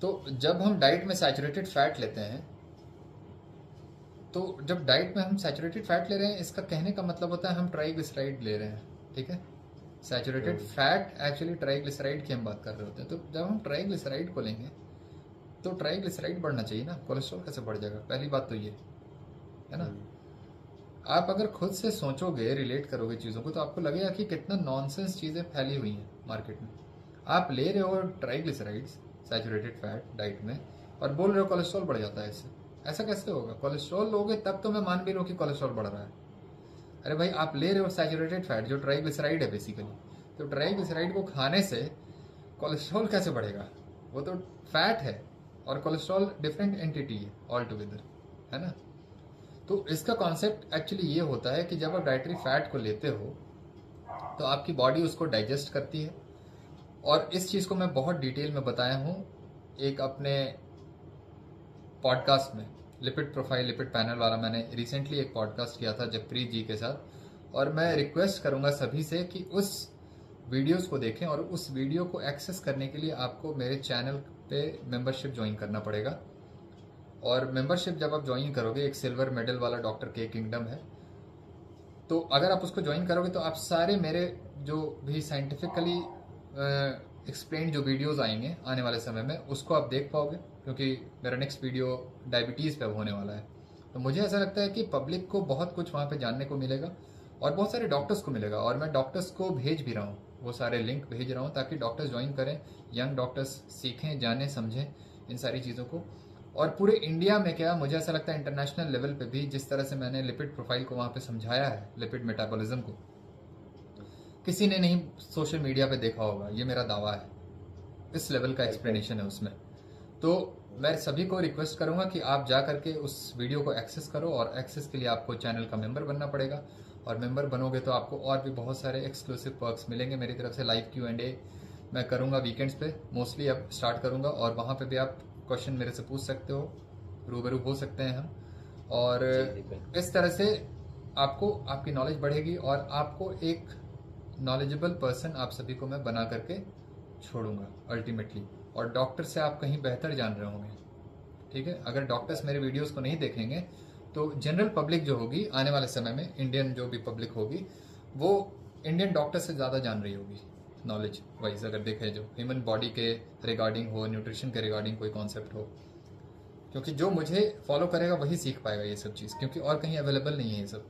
तो जब हम डाइट में सैचुरेटेड फैट लेते हैं, तो जब डाइट में हम सैचुरेटेड फैट ले रहे हैं, इसका कहने का मतलब होता है हम ट्राइग्लिसराइड ले रहे हैं, ठीक है। सैचुरेटेड फैट एक्चुअली ट्राइग्लिसराइड की हम बात कर रहे होते हैं। तो जब हम ट्राइग्लिसराइड को लेंगे तो ट्राइग्लिसराइड बढ़ना चाहिए ना, कोलेस्ट्रॉल कैसे बढ़ जाएगा? पहली बात तो ये है ना। आप अगर खुद से सोचोगे, रिलेट करोगे चीज़ों को, तो आपको लगेगा कि कितना नॉनसेंस चीज़ें फैली हुई हैं मार्केट में। आप ले रहे हो ट्राइग्लिसराइड्स, सैचुरेटेड फैट डाइट में, और बोल रहे हो कोलेस्ट्रॉल बढ़ जाता है इससे। ऐसा कैसे होगा? कोलेस्ट्रॉल लोगे तब तो मैं मान भी लूँ कि कोलेस्ट्रॉल बढ़ रहा है। अरे भाई आप ले रहे हो सैचुरेटेड फैट जो ट्राइग्लिसराइड है बेसिकली, तो ट्राइग्लिसराइड को खाने से कोलेस्ट्रॉल कैसे बढ़ेगा? वो तो फैट है और कोलेस्ट्रॉल डिफरेंट एंटिटी है ऑल टुगेदर, है ना। तो इसका कॉन्सेप्ट एक्चुअली ये होता है कि जब आप डाइटरी फैट को लेते हो तो आपकी बॉडी उसको डाइजेस्ट करती है। और इस चीज़ को मैं बहुत डिटेल में बताया हूँ एक अपने पॉडकास्ट में, लिपिड प्रोफाइल लिपिड पैनल वाला। मैंने रिसेंटली एक पॉडकास्ट किया था जगप्रीत जी के साथ, और मैं रिक्वेस्ट करूँगा सभी से कि उस वीडियोस को देखें। और उस वीडियो को एक्सेस करने के लिए आपको मेरे चैनल पे मेंबरशिप ज्वाइन करना पड़ेगा। और मेंबरशिप जब आप ज्वाइन करोगे, एक सिल्वर मेडल वाला डॉक्टर के किंगडम है, तो अगर आप उसको ज्वाइन करोगे तो आप सारे मेरे जो भी साइंटिफिकली एक्सप्लेन जो वीडियोस आएंगे आने वाले समय में उसको आप देख पाओगे, क्योंकि मेरा नेक्स्ट वीडियो डायबिटीज़ पे होने वाला है। तो मुझे ऐसा लगता है कि पब्लिक को बहुत कुछ वहाँ पे जानने को मिलेगा और बहुत सारे डॉक्टर्स को मिलेगा, और मैं डॉक्टर्स को भेज भी रहा हूँ, वो सारे लिंक भेज रहा हूँ ताकि डॉक्टर्स ज्वाइन करें, यंग डॉक्टर्स सीखें, जानें, समझें इन सारी चीज़ों को। और पूरे इंडिया में क्या, मुझे ऐसा लगता है इंटरनेशनल लेवल पे भी जिस तरह से मैंने लिपिड प्रोफाइल को वहाँ पे समझाया है, लिपिड मेटाबॉलिज्म को, किसी ने नहीं सोशल मीडिया पे देखा होगा, ये मेरा दावा है। इस लेवल का एक्सप्लेनेशन है उसमें। तो मैं सभी को रिक्वेस्ट करूंगा कि आप जा करके उस वीडियो को एक्सेस करो, और एक्सेस के लिए आपको चैनल का मेंबर बनना पड़ेगा, और मेंबर बनोगे तो आपको और भी बहुत सारे एक्सक्लूसिव पर्क्स मिलेंगे मेरी तरफ से। लाइव Q&A मैं करूंगा वीकेंड्स पे, मोस्टली अब स्टार्ट करूंगा, और वहाँ पे भी आप क्वेश्चन मेरे से पूछ सकते हो, रूबरू हो सकते हैं हम। और इस तरह से आपको आपकी नॉलेज बढ़ेगी, और आपको एक नॉलेजेबल पर्सन आप सभी को मैं बना करके छोड़ूंगा अल्टीमेटली। और डॉक्टर से आप कहीं बेहतर जान रहे होंगे, ठीक है। अगर डॉक्टर्स मेरे वीडियोस को नहीं देखेंगे तो जनरल पब्लिक जो होगी आने वाले समय में, इंडियन जो भी पब्लिक होगी, वो इंडियन डॉक्टर से ज़्यादा जान रही होगी नॉलेज वाइज। अगर देखें जो ह्यूमन बॉडी के रिगार्डिंग हो, न्यूट्रिशन के रिगार्डिंग कोई कॉन्सेप्ट हो, क्योंकि जो मुझे फॉलो करेगा वही सीख पाएगा ये सब चीज़, क्योंकि और कहीं अवेलेबल नहीं है ये सब।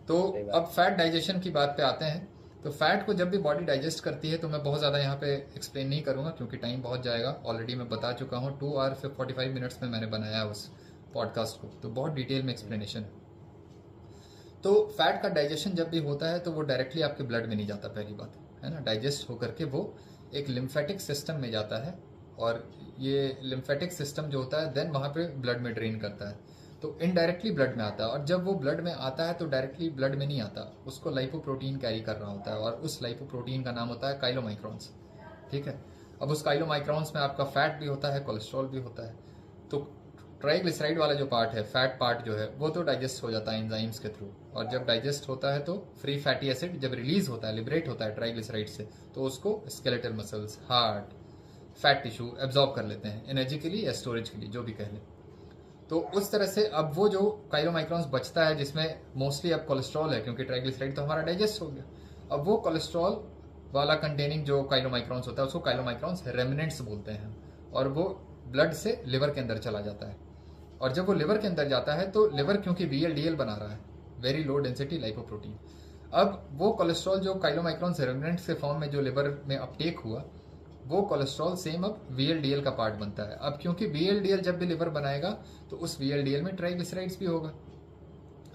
तो अब फैट डाइजेशन की बात पे आते हैं। तो फैट को जब भी बॉडी डाइजेस्ट करती है, तो मैं बहुत ज़्यादा यहाँ पे एक्सप्लेन नहीं करूँगा क्योंकि टाइम बहुत जाएगा। ऑलरेडी मैं बता चुका हूँ, 2 आवर 45 मिनट्स में मैंने बनाया है उस पॉडकास्ट को, तो बहुत डिटेल में एक्सप्लेनेशन है। तो फैट का डाइजेशन जब भी होता है तो वो डायरेक्टली आपके ब्लड में नहीं जाता, पहली बात है ना। डाइजेस्ट होकर के वो एक लिम्फेटिक सिस्टम में जाता है, और ये लिम्फेटिक सिस्टम जो होता है देन वहाँ पे ब्लड में ड्रेन करता है, तो इनडायरेक्टली ब्लड में आता है। और जब वो ब्लड में आता है तो डायरेक्टली ब्लड में नहीं आता, उसको लाइपोप्रोटीन कैरी कर रहा होता है, और उस लाइपोप्रोटीन का नाम होता है काइलोमाइक्रॉन्स, ठीक है। अब उस काइलोमाइक्रॉन्स में आपका फैट भी होता है, कोलेस्ट्रॉल भी होता है। तो ट्राइग्लिसराइड वाला जो पार्ट है, फैट पार्ट जो है, वो तो डाइजेस्ट हो जाता है एंजाइम्स के थ्रू, और जब डाइजेस्ट होता है तो फ्री फैटी एसिड जब रिलीज होता है, लिबरेट होता है ट्राइग्लिसराइड से, तो उसको skeletal muscles, heart, fat tissue absorb कर लेते हैं एनर्जी के लिए या स्टोरेज के लिए, जो भी कह लें। तो उस तरह से अब वो जो काइलोमाइक्रॉन्स बचता है, जिसमें मोस्टली अब कोलेस्ट्रॉल है, क्योंकि ट्राइग्लिसराइड तो हमारा डाइजेस्ट हो गया, अब वो कोलेस्ट्रॉल वाला कंटेनिंग जो काइलोमाइक्रॉन्स होता है उसको काइलोमाइक्रॉन्स रेमिनेंट्स बोलते हैं, और वो ब्लड से लिवर के अंदर चला जाता है। और जब वो लिवर के अंदर जाता है तो लिवर क्योंकि VLDL बना रहा है, वेरी लो डेंसिटी लाइपोप्रोटीन, अब वो कोलेस्ट्रॉल जो काइलोमाइक्रॉन्स रेमिनेंट्स के फॉर्म में जो लिवर में अपटेक हुआ, वो कोलेस्ट्रॉल सेम अब VLDL का पार्ट बनता है। अब क्योंकि VLDL जब भी लिवर बनाएगा तो उस VLDL में ट्राइग्लिसराइड्स भी होगा,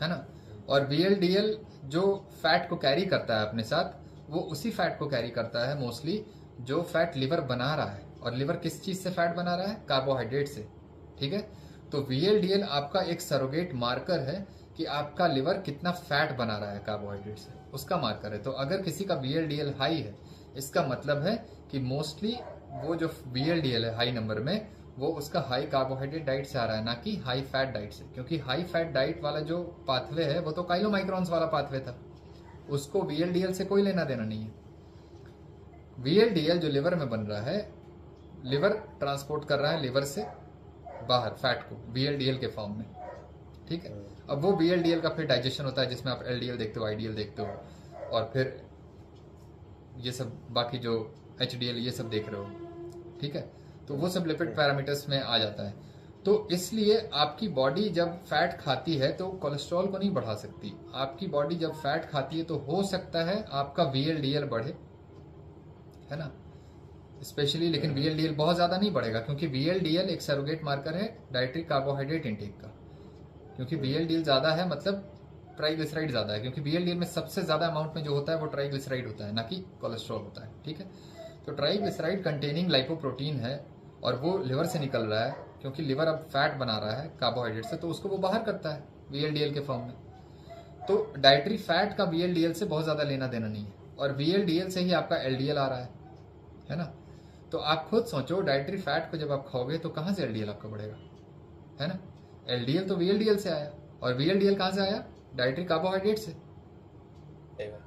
है ना। और VLDL जो फैट को कैरी करता है अपने साथ, वो उसी फैट को कैरी करता है मोस्टली जो फैट लिवर बना रहा है। और लिवर किस चीज से फैट बना रहा है? कार्बोहाइड्रेट से, ठीक है। तो VLDL आपका एक सरोगेट मार्कर है कि आपका लिवर कितना फैट बना रहा है कार्बोहाइड्रेट से, उसका मार्कर है। तो अगर किसी का VLDL हाई है, इसका मतलब है कि मोस्टली वो जो VLDL है हाई नंबर में, वो उसका हाई कार्बोहाइड्रेट डाइट से आ रहा है, ना कि हाई फैट डाइट से। क्योंकि हाई फैट डाइट वाला जो पाथवे है वो तो काइलोमाइक्रॉन्स वाला पाथवे था, उसको VLDL से कोई लेना देना नहीं है। VLDL जो लिवर में बन रहा है, लिवर ट्रांसपोर्ट कर रहा है लिवर से बाहर फैट को VLDL के फॉर्म में, ठीक है। अब वो VLDL का फिर डाइजेशन होता है, जिसमें आप LDL देखते हो, IDL देखते हो, और फिर ये सब बाकी जो HDL ये सब देख रहे हो, ठीक है। तो वो सब लिपिड पैरामीटर्स में आ जाता है। तो इसलिए आपकी बॉडी जब फैट खाती है तो कोलेस्ट्रॉल को नहीं बढ़ा सकती। आपकी बॉडी जब फैट खाती है तो हो सकता है आपका VLDL बढ़े, है ना, स्पेशली। लेकिन VLDL बहुत ज्यादा नहीं बढ़ेगा, क्योंकि VLDL एक सरोगेट मार्कर है डाइटरी कार्बोहाइड्रेट इंटेक का। क्योंकि VLDL ज्यादा है मतलब ट्राइग्लिसराइड ज्यादा है, क्योंकि VLDL में सबसे ज्यादा अमाउंट में जो होता है वो ट्राइग्लिसराइड होता है, ना कि कोलेस्ट्रॉल होता है, ठीक है। तो ट्राइग्लिसराइड कंटेनिंग लाइपोप्रोटीन है, और वो लिवर से निकल रहा है, क्योंकि लिवर अब फैट बना रहा है कार्बोहाइड्रेट से, तो उसको वो बाहर करता है VLDL के फॉर्म में। तो डाइटरी फैट का VLDL से बहुत ज्यादा लेना देना नहीं है, और VLDL से ही आपका LDL आ रहा है ना। तो आप खुद सोचो, डाइटरी फैट को जब आप खाओगे तो कहाँ से LDL आपका बढ़ेगा, है ना। LDL तो VLDL से आया, और VLDL कहाँ से आया? डाइटरी कार्बोहाइड्रेट से।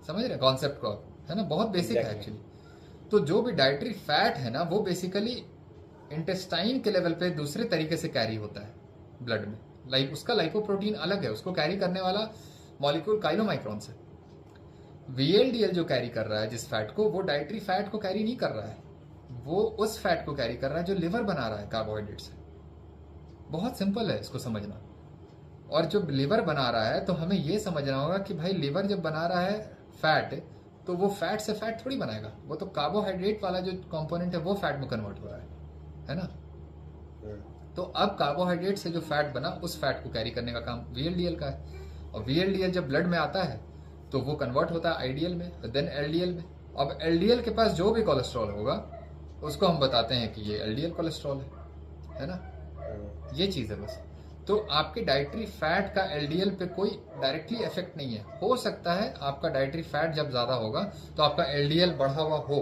समझ रहे कॉन्सेप्ट को आप, है ना, बहुत बेसिक है एक्चुअली। तो जो भी डाइटरी फैट है ना, वो बेसिकली इंटेस्टाइन के लेवल पे दूसरे तरीके से कैरी होता है ब्लड में। उसका लाइपोप्रोटीन अलग है, उसको कैरी करने वाला मॉलिक्यूल काइलोमाइक्रॉन्स है। VLDL जो कैरी कर रहा है जिस फैट को, वो डाइटरी फैट को कैरी नहीं कर रहा है, वो उस फैट को कैरी कर रहा है जो लिवर बना रहा है कार्बोहाइड्रेट से। बहुत सिंपल है इसको समझना। और जो लिवर बना रहा है तो हमें ये समझना होगा कि भाई लिवर जब बना रहा है फैट, तो वो फैट से फैट थोड़ी बनाएगा, वो तो कार्बोहाइड्रेट वाला जो कंपोनेंट है वो फैट में कन्वर्ट हो रहा है ना। तो अब कार्बोहाइड्रेट से जो फैट बना उस फैट को कैरी करने का काम VLDL का है। और VLDL जब ब्लड में आता है तो वो कन्वर्ट होता है आईडीएल में, देन LDL में। अब LDL के पास जो भी कोलेस्ट्रॉल होगा उसको हम बताते हैं कि ये LDL कोलेस्ट्रॉल है ना। ये चीज़ है बस। तो आपके डाइटरी फैट का LDL पे कोई डायरेक्टली इफेक्ट नहीं है। हो सकता है आपका डाइटरी फैट जब ज़्यादा होगा तो आपका LDL बढ़ा हुआ हो,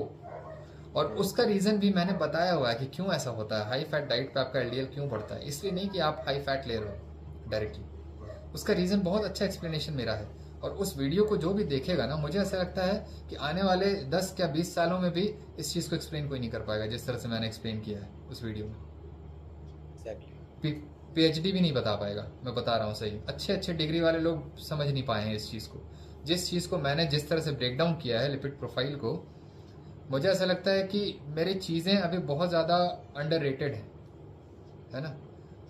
और उसका रीज़न भी मैंने बताया हुआ है कि क्यों ऐसा होता है। हाई फैट डाइट पे आपका LDL क्यों बढ़ता है, इसलिए नहीं कि आप हाई फैट ले रहे हो डायरेक्टली, उसका रीज़न बहुत अच्छा एक्सप्लेनेशन मेरा है। और उस वीडियो को जो भी देखेगा ना, मुझे ऐसा लगता है कि आने वाले 10 या 20 सालों में भी इस चीज़ को एक्सप्लेन कोई नहीं कर पाएगा जिस तरह से मैंने एक्सप्लेन किया है उस वीडियो में। PhD भी नहीं बता पाएगा, मैं बता रहा हूँ सही। अच्छे अच्छे डिग्री वाले लोग समझ नहीं पाए हैं इस चीज़ को। जिस चीज़ को मैंने जिस तरह से ब्रेक डाउन किया है लिपिड प्रोफाइल को, मुझे ऐसा लगता है कि मेरी चीज़ें अभी बहुत ज़्यादा अंडररेटेड है ना।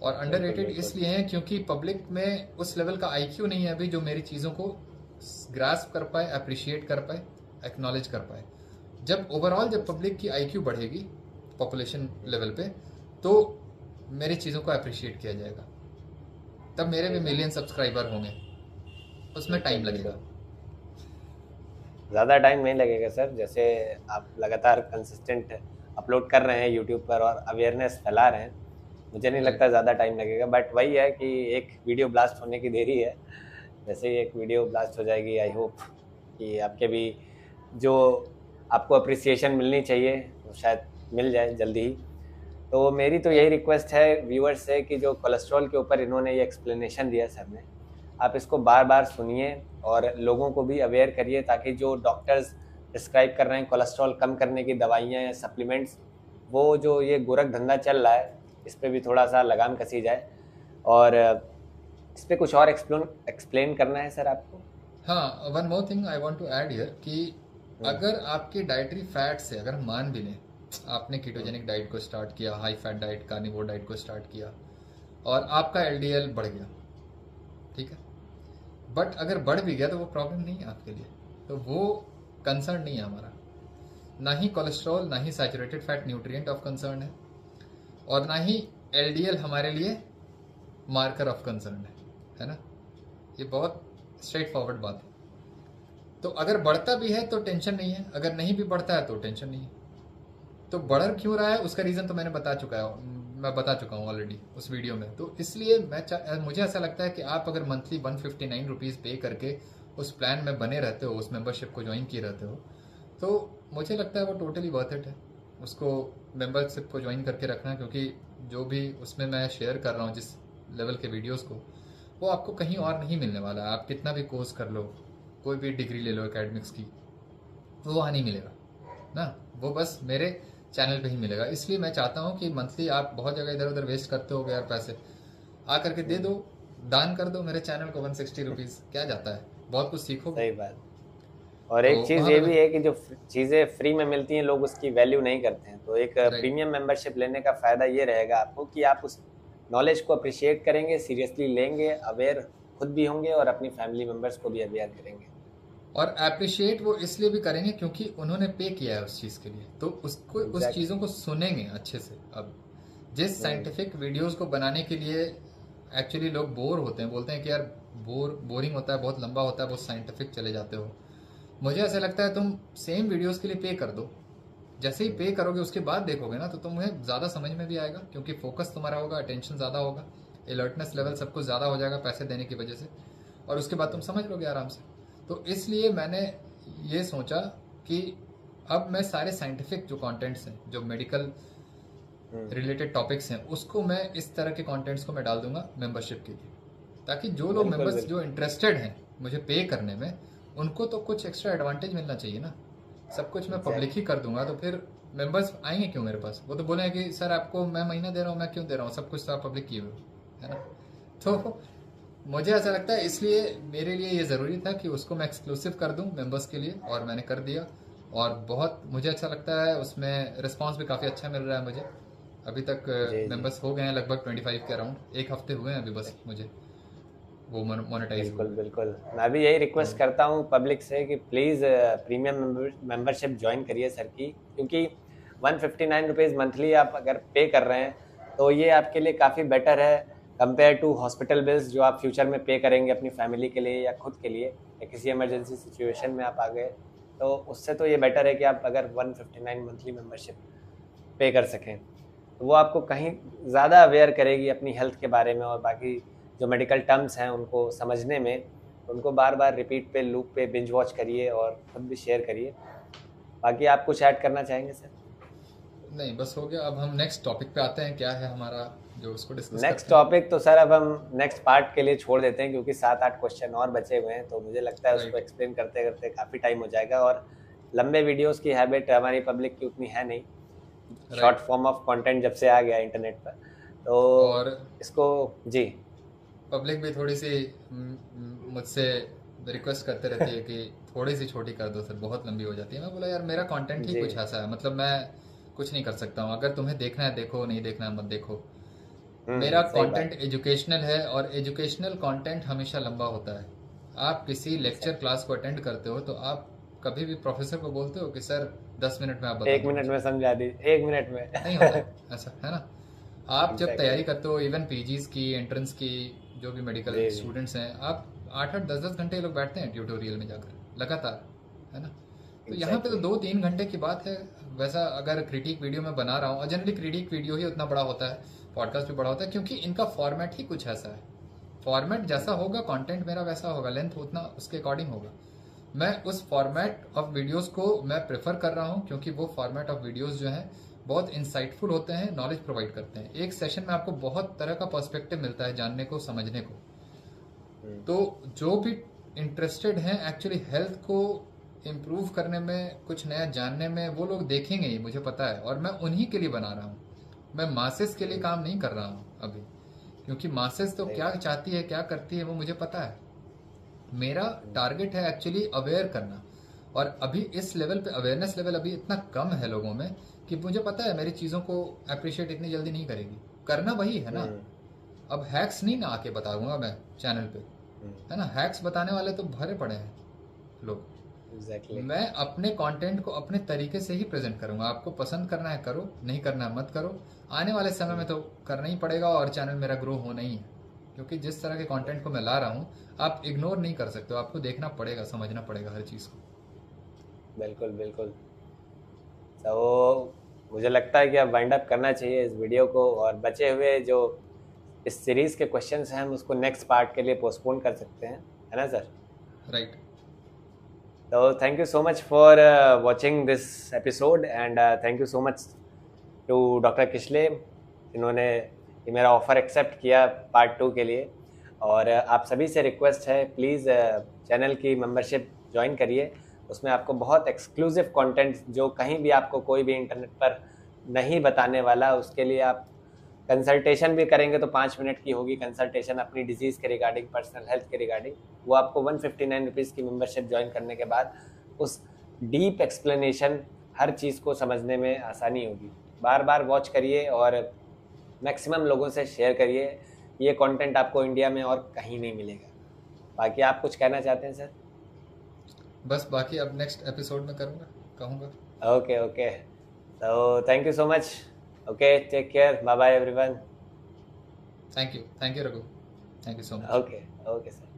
और अंडररेटेड इसलिए हैं क्योंकि पब्लिक में उस लेवल का IQ नहीं है अभी जो मेरी चीज़ों को ग्रास्प कर पाए, अप्रिशिएट कर पाए, एक्नॉलेज कर पाए। जब ओवरऑल जब पब्लिक की IQ बढ़ेगी पॉपुलेशन लेवल पे, तो मेरी चीज़ों को अप्रिशिएट किया जाएगा, तब मेरे भी मिलियन सब्सक्राइबर होंगे। उसमें टाइम लगेगा, ज़्यादा टाइम नहीं लगेगा सर। जैसे आप लगातार कंसिस्टेंट अपलोड कर रहे हैं यूट्यूब पर और अवेयरनेस फैला रहे हैं, मुझे नहीं लगता ज़्यादा टाइम लगेगा। बट वही है कि एक वीडियो ब्लास्ट होने की देरी है। जैसे ही एक वीडियो ब्लास्ट हो जाएगी, आई होप कि आपके भी जो आपको अप्रिसिएशन मिलनी चाहिए वो शायद मिल जाए जल्दी ही। तो मेरी तो यही रिक्वेस्ट है व्यूअर्स से कि जो कोलेस्ट्रॉल के ऊपर इन्होंने ये एक्सप्लेनेशन दिया सर ने, आप इसको बार बार सुनिए और लोगों को भी अवेयर करिए, ताकि जो डॉक्टर्स प्रिस्क्राइब कर रहे हैं कोलेस्ट्रॉल कम करने की दवाइयाँ या सप्लीमेंट्स, वो जो ये गोरख धंधा चल रहा है इस पर भी थोड़ा सा लगाम कसी जाए। और इस पर कुछ और एक्सप्लेन करना है सर आपको? हाँ, one more thing I want to add here कि अगर आपकी डाइटरी फैट से, अगर हम मान भी लें आपने कीटोजेनिक डाइट को स्टार्ट किया, high fat diet, carnivore diet को स्टार्ट किया, और आपका LDL बढ़ गया, ठीक है, बट अगर बढ़ भी गया तो वो प्रॉब्लम नहीं है आपके लिए, तो वो कंसर्न नहीं है हमारा। ना ही कोलेस्ट्रॉल, ना ही saturated fat nutrient of concern है, और ना ही LDL हमारे लिए मार्कर ऑफ कंसर्न है ना। ये बहुत स्ट्रेट फॉरवर्ड बात है। तो अगर बढ़ता भी है तो टेंशन नहीं है, अगर नहीं भी बढ़ता है तो टेंशन नहीं है। तो बढ़ क्यों रहा है उसका रीज़न तो मैं बता चुका हूँ ऑलरेडी उस वीडियो में। तो इसलिए मुझे ऐसा लगता है कि आप अगर मंथली 159 रुपीज़ पे करके उस प्लान में बने रहते हो, उस मेंबरशिप को ज्वाइन किए रहते हो, तो मुझे लगता है वो टोटली वर्थ इट है उसको मेंबरशिप को ज्वाइन करके रखना। क्योंकि जो भी उसमें मैं शेयर कर रहा हूँ जिस लेवल के वीडियोज़ को, वो आपको कहीं और नहीं मिलने वाला है। आप कितना भी कोर्स कर लो, कोई भी डिग्री ले लो एकेडमिक्स की, तो वहाँ नहीं मिलेगा ना, वो बस मेरे चैनल पे ही मिलेगा। इसलिए मैं चाहता हूँ कि मंथली आप बहुत जगह इधर उधर वेस्ट करते हो यार पैसे, आ करके दे दो, दान कर दो मेरे चैनल को 160 रुपीज़, क्या जाता है, बहुत कुछ सीखो। सही बात। और एक चीज़ ये भी है कि जो चीज़ें फ्री में मिलती हैं लोग उसकी वैल्यू नहीं करते हैं। तो एक प्रीमियम मेंबरशिप लेने का फ़ायदा ये रहेगा आपको कि आप उस नॉलेज को अप्रिशिएट करेंगे, सीरियसली लेंगे, अवेयर खुद भी होंगे और अपनी फैमिली मेम्बर्स को भी अवेयर करेंगे। और अप्रिशिएट वो इसलिए भी करेंगे क्योंकि उन्होंने पे किया है उस चीज़ के लिए, तो उसको उस चीज़ों को सुनेंगे अच्छे से। अब जिस साइंटिफिक वीडियोस को बनाने के लिए एक्चुअली लोग बोर होते हैं, बोलते हैं कि यार बोरिंग होता है, बहुत लंबा होता है, बहुत साइंटिफिक चले जाते हो। मुझे ऐसा लगता है तुम सेम वीडियोस के लिए पे कर दो, जैसे ही पे करोगे उसके बाद देखोगे ना तो तुम्हें ज़्यादा समझ में भी आएगा, क्योंकि फोकस तुम्हारा होगा, अटेंशन ज़्यादा होगा, अलर्टनेस लेवल सब कुछ ज़्यादा हो जाएगा पैसे देने की वजह से, और उसके बाद तुम समझ लोगे आराम से। तो इसलिए मैंने ये सोचा कि अब मैं सारे साइंटिफिक जो कंटेंट्स हैं, जो मेडिकल रिलेटेड टॉपिक्स हैं, उसको मैं इस तरह के कंटेंट्स को मैं डाल दूंगा मेंबरशिप के लिए, ताकि जो लोग मेंबर्स जो इंटरेस्टेड हैं मुझे पे करने में, उनको तो कुछ एक्स्ट्रा एडवांटेज मिलना चाहिए ना। सब कुछ मैं पब्लिक ही कर दूंगा तो फिर मेंबर्स आएंगे क्यों मेरे पास? वो तो बोलेंगे कि सर आपको मैं महीना दे रहा हूँ, मैं क्यों दे रहा हूँ, सब कुछ तो आप पब्लिक किए हुए है ना। तो मुझे ऐसा लगता है, इसलिए मेरे लिए ये ज़रूरी था कि उसको मैं एक्सक्लूसिव कर दूं मेंबर्स के लिए, और मैंने कर दिया। और बहुत मुझे अच्छा लगता है, उसमें रिस्पांस भी काफ़ी अच्छा मिल रहा है मुझे। अभी तक जी जी, मेंबर्स हो गए हैं लगभग 25 के अराउंड, एक हफ्ते हुए हैं अभी बस मुझे वो मोनेटाइज बिल्कुल हुए। बिल्कुल। मैं भी यही तो रिक्वेस्ट करता हूँ पब्लिक से कि प्लीज़ प्रीमियम मेंबरशिप ज्वाइन करिए सर की, क्योंकि 159 रुपीज़ मंथली आप अगर पे कर रहे हैं तो ये आपके लिए काफ़ी बेटर है कंपेयर टू हॉस्पिटल बिल्स जो आप फ्यूचर में पे करेंगे अपनी फैमिली के लिए या खुद के लिए, या किसी इमरजेंसी सिचुएशन में आप आ गए। तो उससे तो ये बेटर है कि आप अगर 159 मंथली मेंबरशिप पे कर सकें, तो वो आपको कहीं ज़्यादा अवेयर करेगी अपनी हेल्थ के बारे में, और बाकी जो मेडिकल टर्म्स हैं उनको समझने में। उनको बार बार रिपीट पे लूप पे बिंज वॉच करिए और खुद भी शेयर करिए। बाकी आप कुछ ऐड करना चाहेंगे सर? नहीं, बस हो गया। अब हम नेक्स्ट टॉपिक पे आते हैं, क्या है हमारा जो उसको डिस्कस नेक्स्ट करते हैं। टॉपिक तो सर अब हम नेक्स्ट पार्ट के लिए छोड़ देते हैं, क्योंकि 7-8 क्वेश्चन और बचे हुए हैं, तो मुझे लगता है उसको राइट। एक्सप्लेन करते करते काफ़ी टाइम हो जाएगा, और लंबे वीडियोस की हैबिट हमारी पब्लिक की उतनी है नहीं, short right. Form of content जब से आ गया इंटरनेट पर, तो और इसको जी पब्लिक भी थोड़ी सी मुझसे रिक्वेस्ट करते रहती है कि थोड़ी सी छोटी कर दो सर, बहुत लंबी हो जाती है। मैं बोला यार मेरा कंटेंट ही जी कुछ ऐसा है, मतलब मैं कुछ नहीं कर सकता हूँ। अगर तुम्हें देखना है देखो, नहीं देखना है मत देखो। मेरा सही कंटेंट बात। एजुकेशनल है, और एजुकेशनल कंटेंट हमेशा लंबा होता है। आप किसी लेक्चर एग्जैक्टली, क्लास को अटेंड करते हो तो आप कभी भी प्रोफेसर को बोलते हो कि सर 10 मिनट में आप बता एक दो मिनट मुझे। में समझा दी, एक मिनट में। नहीं होता है ऐसा, है ना। आप जब एग्जैक्टली। तैयारी करते हो, इवन पीजीज की, एंट्रेंस की, जो भी मेडिकल जी जी, स्टूडेंट्स हैं, आप 8-8 10-10 घंटे ये लोग बैठते हैं ट्यूटोरियल में जाकर लगातार, है ना। तो यहाँ पे तो एग्जैक्टली। 2-3 घंटे की बात है। वैसा अगर क्रिटिक वीडियो में बना रहा हूँ, और जनरली क्रिटिक वीडियो ही उतना बड़ा होता है, पॉडकास्ट भी बड़ा होता है, क्योंकि इनका फॉर्मेट ही कुछ ऐसा है। फॉर्मेट जैसा होगा कंटेंट मेरा वैसा होगा, लेंथ उतना उसके अकॉर्डिंग होगा। मैं उस फॉर्मेट ऑफ वीडियोस को मैं प्रेफर कर रहा हूँ, क्योंकि वो फॉर्मेट ऑफ वीडियोस जो हैं बहुत इंसाइटफुल होते हैं, नॉलेज प्रोवाइड करते हैं। एक सेशन में आपको बहुत तरह का पर्सपेक्टिव मिलता है जानने को, समझने को। तो जो भी इंटरेस्टेड हैं एक्चुअली हेल्थ को इम्प्रूव करने में, कुछ नया जानने में, वो लोग देखेंगे ही, मुझे पता है। और मैं उन्हीं के लिए बना रहा हूँ, मैं मासेस के लिए काम नहीं कर रहा हूँ अभी, क्योंकि मासेस तो सही क्या बात। चाहती है, क्या करती है, वो मुझे पता है। मेरा टारगेट है एक्चुअली अवेयर करना। और अभी इस लेवल पे अवेयरनेस लेवल अभी इतना कम है लोगों में, कि मुझे पता है मेरी चीज़ों को अप्रिशिएट इतनी जल्दी नहीं करेगी। करना वही है ना। हम्म अब हैक्स नहीं ना आके बताऊंगा मैं चैनल पे, है ना। हैक्स बताने वाले तो भरे पड़े हैं लोग। एग्जैक्टली। मैं अपने कंटेंट को अपने तरीके से ही प्रेजेंट करूंगा। आपको पसंद करना है करो, नहीं करना है मत करो। आने वाले समय में तो करना ही पड़ेगा, और चैनल मेरा ग्रो होना ही है, क्योंकि जिस तरह के कंटेंट को मैं ला रहा हूँ आप इग्नोर नहीं कर सकते हो। आपको देखना पड़ेगा, समझना पड़ेगा हर चीज़ को। बिल्कुल बिल्कुल। तो मुझे लगता है कि अब वाइंड अप करना चाहिए इस वीडियो को, और बचे हुए जो इस सीरीज़ के क्वेश्चंस हैं हम उसको नेक्स्ट पार्ट के लिए पोस्टपोन कर सकते हैं, है ना सर? राइट। तो thank you so much for watching this episode, and thank you so much to doctor Kishlay, जिन्होंने ये मेरा ऑफ़र एक्सेप्ट किया पार्ट 2 के लिए। और आप सभी से रिक्वेस्ट है, प्लीज़ चैनल की मेंबरशिप ज्वाइन करिए। उसमें आपको बहुत एक्सक्लूसिव कंटेंट जो कहीं भी आपको कोई भी इंटरनेट पर नहीं बताने वाला, उसके लिए आप कंसल्टेशन भी करेंगे तो 5 मिनट की होगी कंसल्टेशन अपनी डिजीज़ के रिगार्डिंग, पर्सनल हेल्थ के रिगार्डिंग। वो आपको 159 रुपीज़ की मेंबरशिप ज्वाइन करने के बाद उस डीप एक्सप्लेनेशन हर चीज़ को समझने में आसानी होगी। बार बार वॉच करिए और मैक्सिमम लोगों से शेयर करिए। ये कंटेंट आपको इंडिया में और कहीं नहीं मिलेगा। बाकी आप कुछ कहना चाहते हैं सर? बस बाकी अब नेक्स्ट एपिसोड में करूँगा, कहूँगा। ओके ओके, तो thank you so much. Okay, take care, bye bye everyone. Thank you Raghu, thank you so much. Okay okay sir.